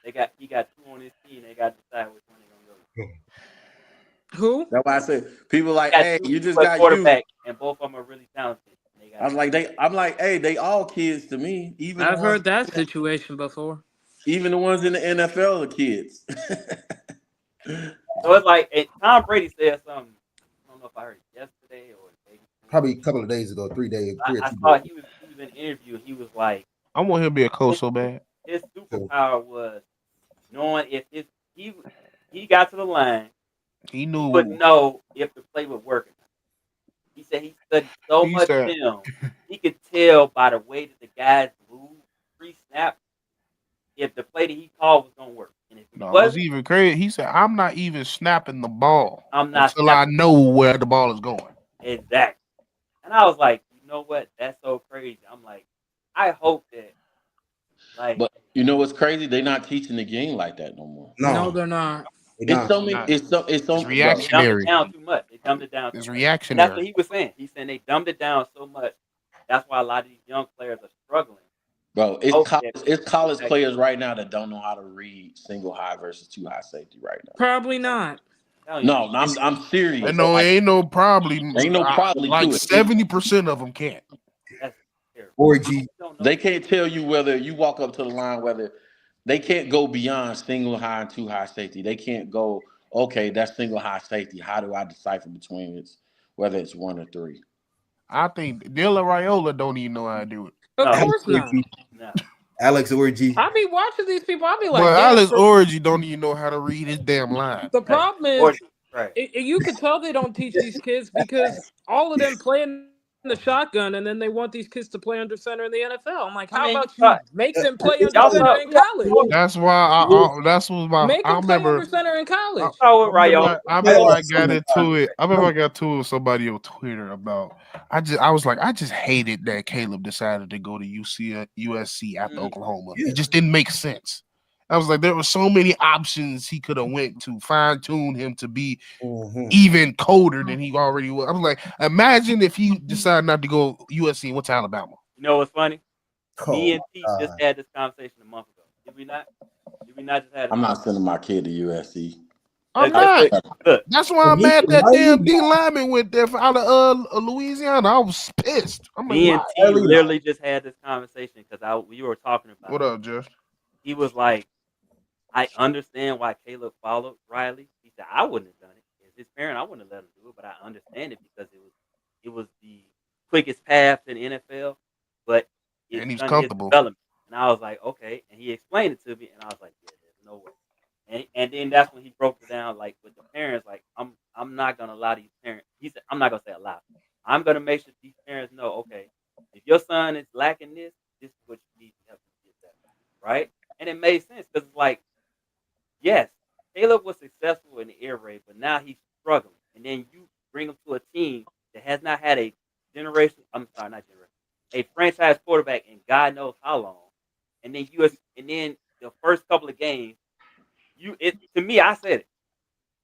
He got two on his team. They got to decide which one they're gonna go. Who? That's why I said people like, hey, you just got quarterback, and both of them are really talented. I'm like, hey, they all kids to me. Even I've heard that situation before. Even the ones in the NFL are kids. So it's like Tom Brady said something. I don't know if I heard it yesterday or probably a couple of days ago, 3 days. I saw he was in an interview and he was like, I want him to be a coach so bad. His superpower was knowing if he got to the line, he knew would know if the play would work. He said he studied so much film, he could tell by the way that the guys moved pre-snap if the play that he called was gonna work. And if it was even crazy. He said, "I'm not even snapping the ball until I know where the ball is going." Exactly. And I was like, you know what? That's so crazy. I'm like, I hope that. But you know what's crazy? They're not teaching the game like that no more. No, they're not. It's reactionary. They dumbed it down too much. They dumbed it down. It's reactionary. That's what he was saying. He's saying they dumbed it down so much. That's why a lot of these young players are struggling. Bro, it's college players right now that don't know how to read single high versus two high safety right now. Probably not. No, I'm serious. No, ain't no probably. Ain't no probably. Like 70% of them can't. Orgy. They can't tell you whether you walk up to the line whether they can't go beyond single high and two high safety. They can't go, okay, that's single high safety. How do I decipher between whether it's one or three? I think Dylan Raiola don't even know how to do it. Of course not. No. Alex Orgy. I be watching these people. I be like, well, Alex Orgy don't even know how to read his damn line. The problem is, you can tell they don't teach these kids because all of them playing the shotgun, and then they want these kids to play under center in the NFL. I'm like, how about you make them play under center in college? That's why that's what my. Make them play under center in college. I remember I got into it. I remember I got to it with somebody on Twitter about. I was like, I just hated that Caleb decided to go to USC after Oklahoma. It just didn't make sense. I was like, there were so many options he could have went to fine tune him to be even colder than he already was. I was like, imagine if he decided not to go USC and went to Alabama. You know what's funny? Me and Pete just had this conversation a month ago. Did we not? Just had? I'm not sending my kid to USC. I'm not. That's why I'm mad that damn D lineman went there out of Louisiana. I was pissed. Me and T literally just had this conversation because we were talking about. What up, Jeff? He was like, I understand why Caleb followed Riley. He said, I wouldn't have done it. As his parent, I wouldn't have let him do it, but I understand it because it was the quickest path to the NFL, but and he's comfortable. And I was like, okay. And he explained it to me, and I was like, yeah, there's no way. And then that's when he broke it down, like with the parents, like I'm not gonna allow these parents. He said, I'm not gonna say allow. I'm gonna make sure these parents know, okay, if your son is lacking this is what you need to help him get that, right? And it made sense because like, yes, Caleb was successful in the air raid, but now he's struggling. And then you bring him to a team that has not had a generation. I'm sorry, not generation, a franchise quarterback in God knows how long. And then and then the first couple of games, to me, I said it.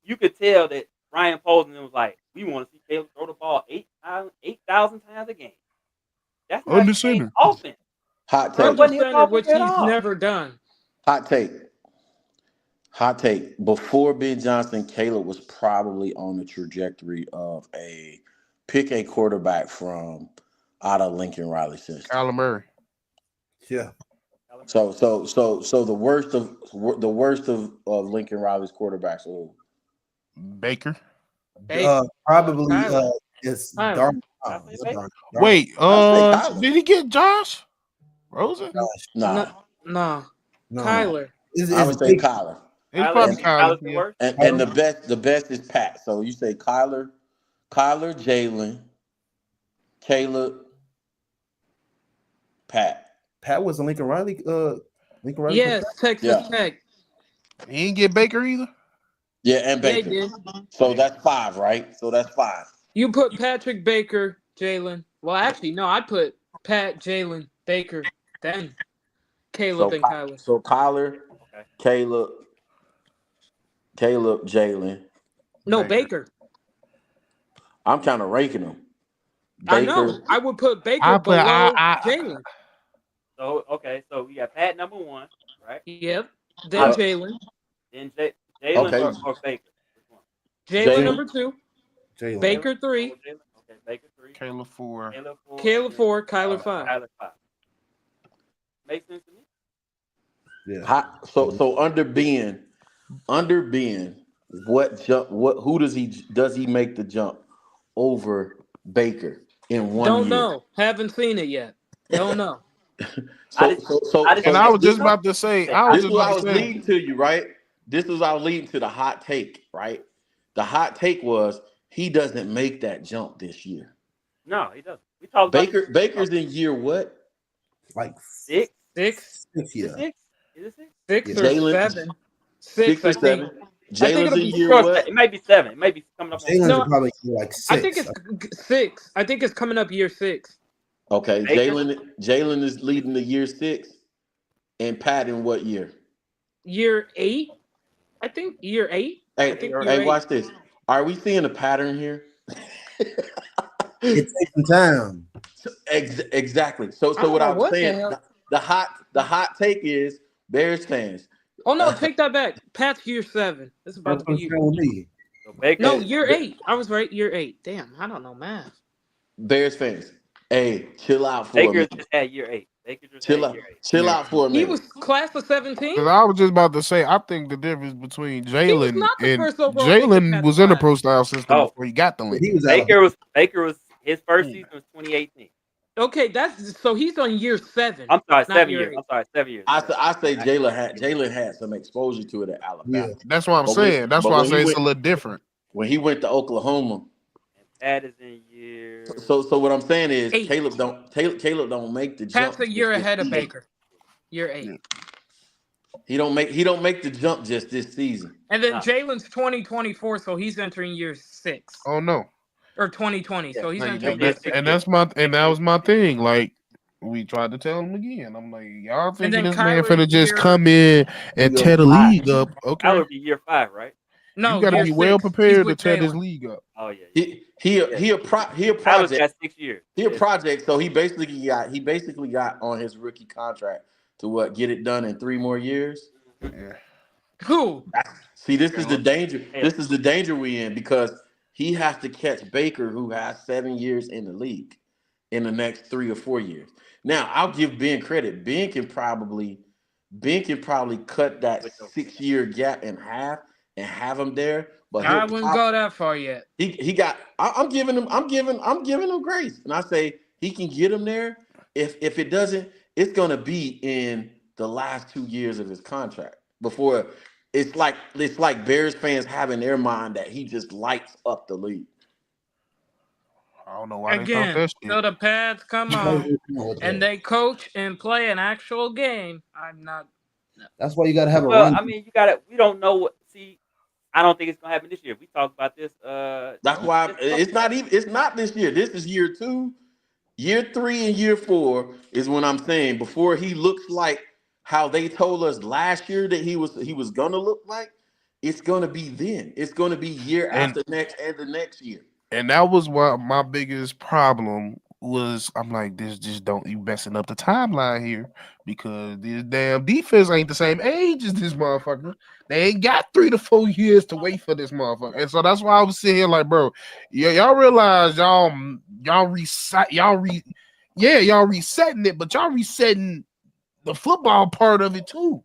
You could tell that Ryan Poles was like, we want to see Caleb throw the ball 8,000 times a game. That's not Under his main center. offense. Hot That take. Under wasn't his center, offense which at he's all. never done. Hot take. Hot take. Before Ben Johnson, Caleb was probably on the trajectory of pick a quarterback from out of Lincoln Riley system. Kyler Murray. Yeah. So the worst of Lincoln Riley's quarterbacks. Are Baker. Probably Kyler. it's Kyler. Dark. I say Baker. Wait, I say Kyler. did he get Josh Rosen? Nah, No. No. Kyler. I would say Kyler. It's probably Kyler's Kyler. the Yeah. worst. And the best is Pat. So you say Kyler, Jalen, Caleb, Pat. Pat was a Lincoln Riley. Yes, Texas Tech. He didn't get Baker either. Yeah, and They Baker. did. So that's 5, right? So that's 5. You put Patrick Baker, Jalen. Well, actually, no, I put Pat, Jalen, Baker, then Caleb and Kyler. So Kyler, Okay. Caleb, Jalen. No, Baker. I'm kind of ranking them. I know. I would put Baker I put- below I- Jalen. So okay, so we got Pat number 1, right? Yep. Then Uh, Jalen. Then Jalen Okay. or Baker. Which one? Jalen Jalen. number 2. Jalen. Baker 3. Jalen? Okay, Baker 3. Caleb 4. Caleb 4. Caleb 4. Kyler 5. Kyler 5. Makes sense to me. Yeah. So under Ben, who does he make the jump over Baker in 1 Don't year? know. Haven't seen it yet. Don't know. I was just about to say. This is what I was leading to you, right? This is what I was leading to the hot take, right? The hot take was he doesn't make that jump this year. No, he doesn't. We talked about Baker's in year what? Like 6. 6. 6 Is yeah. it 6? Is it 6? 6 or Jalen- 7. 6, or I 7. think. Jalen's it'll in be year Sure, what? it might be 7. It might be coming up on Jalen's No, probably like 6. I think it's 6. I think it's coming up year 6. Okay, Baker? Jalen is leading the year 6, and Pat in what year? Year 8. I think year 8. Hey, I think you're year hey, 8. watch this. Are we seeing a pattern here? It takes some time. Exactly. So I don't what know I'm what the saying, hell. the hot take is Bears fans. Oh no, take that back. Pat's year 7. This is about That's to what be I'm year. saying with me. So Baker. No, year 8. I was right. Year 8. Damn, I don't know math. Bears fans. Hey, chill out for a Baker minute. just had year 8. Baker just Chill had out. year 8. Chill out for a He minute. was class of 17. Because I was just about to say, I think the difference between Jalen not the and first overall pick in Jalen that was in a class. pro style system Oh. before he got the link. He was out. Baker was his first season was 2018. Okay, that's so he's on year 7. I'm sorry, Not 7 year years. 8. I'm sorry, 7 years. I say Jalen had some exposure to it at Alabama. Yeah. That's what I'm But saying. That's but why I when say he it's went- a little different. When he went to Oklahoma. And Pat is in year. So what I'm saying is 8. Caleb don't make the jump. Pat's a year this ahead of season. Baker. Year 8. He don't make the jump just this season. And then No. Jalen's 2024, so he's entering year 6. Oh no. Or 2020, so he's Like, entering yeah, year that's- 6. that was my thing. Like we tried to tell him again. I'm like, y'all thinking then this man Kyler finna just year- come in and Year tear the 5. league up? Okay, That would be year 5, right? No, you gotta year be well 6. prepared He's to with tear this Jalen. league up. Oh yeah. He a Tyler's project. got 6 years. He a project. So he basically got on his rookie contract to get it done in 3 more years. Yeah. Who? See, this is the danger. This is the danger we in because he has to catch Baker, who has 7 years in the league, in the next 3 or 4 years. Now, I'll give Ben credit. Ben can probably cut that 6-year gap in half and have him there. But I wouldn't go that far yet. he got. I'm giving him grace, and I say he can get him there. If it doesn't, it's gonna be in the last 2 years of his contract before. It's like Bears fans have in their mind that he just lights up the league. I don't know why they Again, thought that so shit. the pads come on and they coach and play an actual game. I'm not. That's why you got to have a Well, run. I mean, you got to. We don't know what. See, I don't think it's gonna happen this year. We talked about this. That's why it's not even. It's not this year. This is year 2. Year 3 and year 4 is when I'm saying before he looks like how they told us last year that he was gonna look like. It's gonna be then. It's gonna be year And after next and the next year. and that was what my biggest problem was. I'm like, this just don't you messing up the timeline here because this damn defense ain't the same age as this motherfucker. They ain't got 3 to 4 years to wait for this motherfucker. And so that's why I was sitting here like, bro, yeah, y'all realize y'all resetting it, but y'all resetting the football part of it too.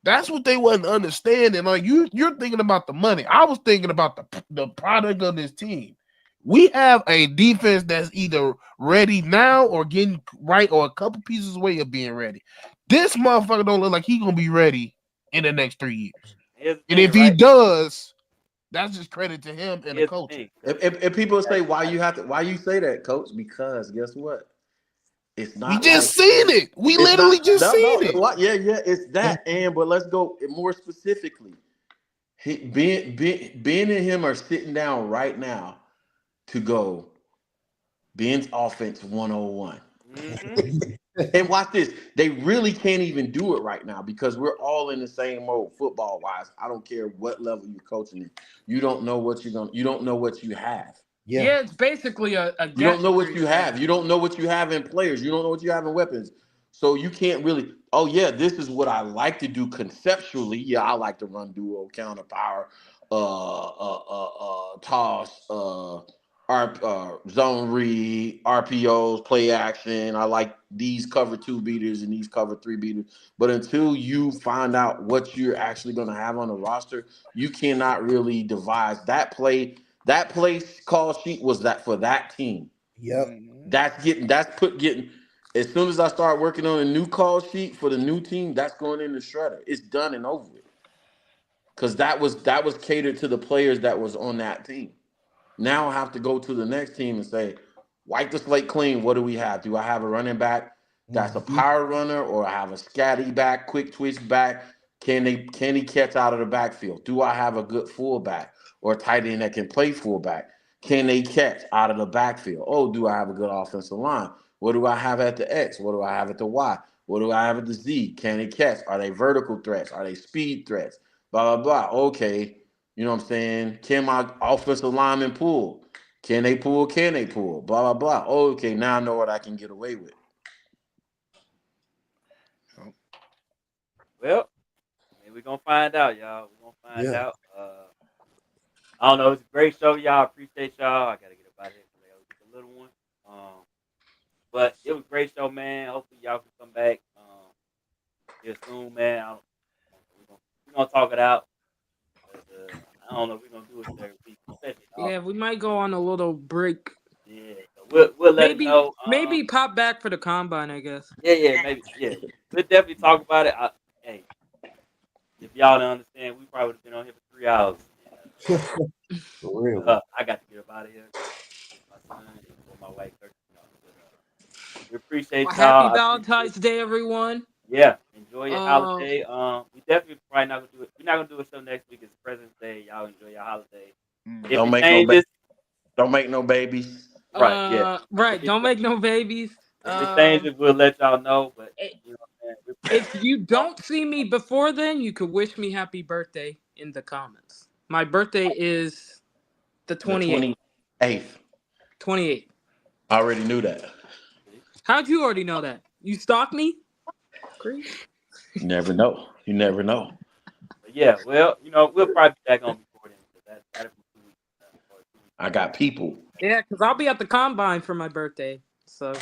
That's what they wasn't understanding. Like you're thinking about the money. I was thinking about the product of this team. We have a defense that's either ready now or getting right or a couple pieces away of being ready. This motherfucker don't look like he gonna be ready in the next 3 years. Here's the And thing, if he right? does, that's just credit to him and the Here's the coach. thing. If people say why you say that, coach, because guess what? It's We not just like seen it. We it's literally not just no seen it. what yeah it's that but let's go more specifically. Ben and him are sitting down right now to go Ben's offense 101. Mm-hmm. And watch this. They really can't even do it right now because we're all in the same mode football wise. I don't care what level you're coaching in. You don't know what you don't know what you have. Yeah, it's basically a You don't know what guesswork you have. You don't know what you have in players. You don't know what you have in weapons. So you can't really, oh yeah, this is what I like to do conceptually. Yeah, I like to run duo, counter power, toss, zone read, RPOs, play action. I like these cover 2 beaters and these cover 3 beaters. But until you find out what you're actually going to have on the roster, you cannot really devise that play. That play call sheet was that for that team. Yep. Getting as soon as I start working on a new call sheet for the new team, that's going in the shredder. It's done and over with. Because that was catered to the players that was on that team. Now I have to go to the next team and say, wipe the slate clean. What do we have? Do I have a running back that's a power runner, or I have a scatty back, quick twitch back? Can he catch out of the backfield? Do I have a good fullback or a tight end that can play fullback? Can they catch out of the backfield? Oh, do I have a good offensive line? What do I have at the X? What do I have at the Y? What do I have at the Z? Can they catch? Are they vertical threats? Are they speed threats? Blah, blah, blah. Okay. You know what I'm saying? Can my offensive lineman pull? Can they pull? Can they pull? Blah, blah, blah. Okay, now I know what I can get away with. Well, I mean, we're gonna find out, y'all. We're gonna find Yeah. out. I don't know. It's a great show, y'all. Appreciate y'all. I gotta get up out of here because I gotta get the little one. But it was a great show, man. Hopefully y'all can come back here soon, man. We're gonna talk it out. But, I don't know if we're gonna do it every week. Yeah, we might go on a little break. Yeah, so we'll let it know. Maybe pop back for the combine, I guess. Yeah, maybe. Yeah, we'll definitely talk about it. Hey, if y'all don't understand, we probably would have been on here for 3 hours. For real. I got to get up out of here. My son and my wife. We appreciate Well, y'all. happy Valentine's Day, everyone. Yeah, enjoy your holiday. We definitely probably not gonna do it. We're not gonna do a show next week. It's President's Day. Y'all enjoy your holiday. If Don't it make changes, don't make no babies. right? Yeah, Right. Don't make no babies. if it changes, we'll let y'all know. But you know what I'm saying? If you don't see me before then, you could wish me happy birthday in the comments. My birthday is the 28th. 28th. 28th. I already knew that. How'd you already know that? You stalked me? You never know. You never know. But yeah, well, we'll probably be back on before then. That'll be 2 weeks. I got people. Yeah, because I'll be at the combine for my birthday. So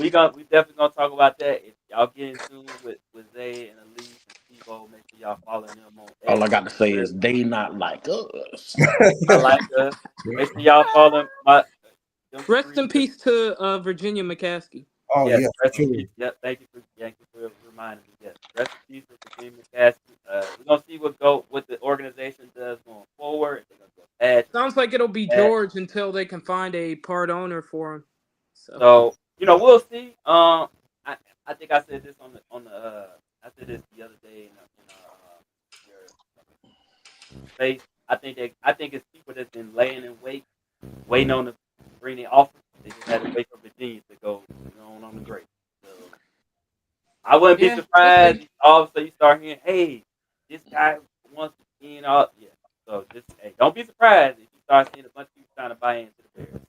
we definitely gonna talk about that. If y'all get in tune with Zay and Elise and Steve-O, make sure y'all follow them on All I got to say is they not like us. I like us. Make sure y'all follow them. rest in peace to Virginia McCaskey. Oh yes, yeah, rest in true. peace. Yep, thank you for reminding me. Yes, rest in peace to Virginia McCaskey. We're gonna see what the organization does going forward. They're gonna go add. Sounds like it'll be add. George until they can find a part owner for him. So we'll see. I think I said this on the I said this the other day in your space. I think it's people that's been laying in wait, waiting on the bring the offer. They just had to wait for Virginia to go on the break. So I wouldn't be surprised if all of a sudden you start hearing, hey, this guy wants to be in all. Yeah. So just don't be surprised if you start seeing a bunch of people trying to buy into the Bears.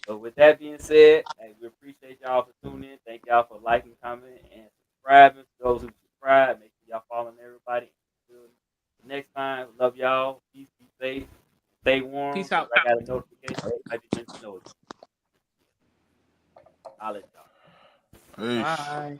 So with that being said, we appreciate y'all for tuning in. Thank y'all for liking, commenting, and subscribing. For those who subscribe, make sure y'all following everybody. Until next time, love y'all. Peace, be safe, stay warm. Peace out. I got a notification. I be mentioned. I'll let y'all. Peace. Bye.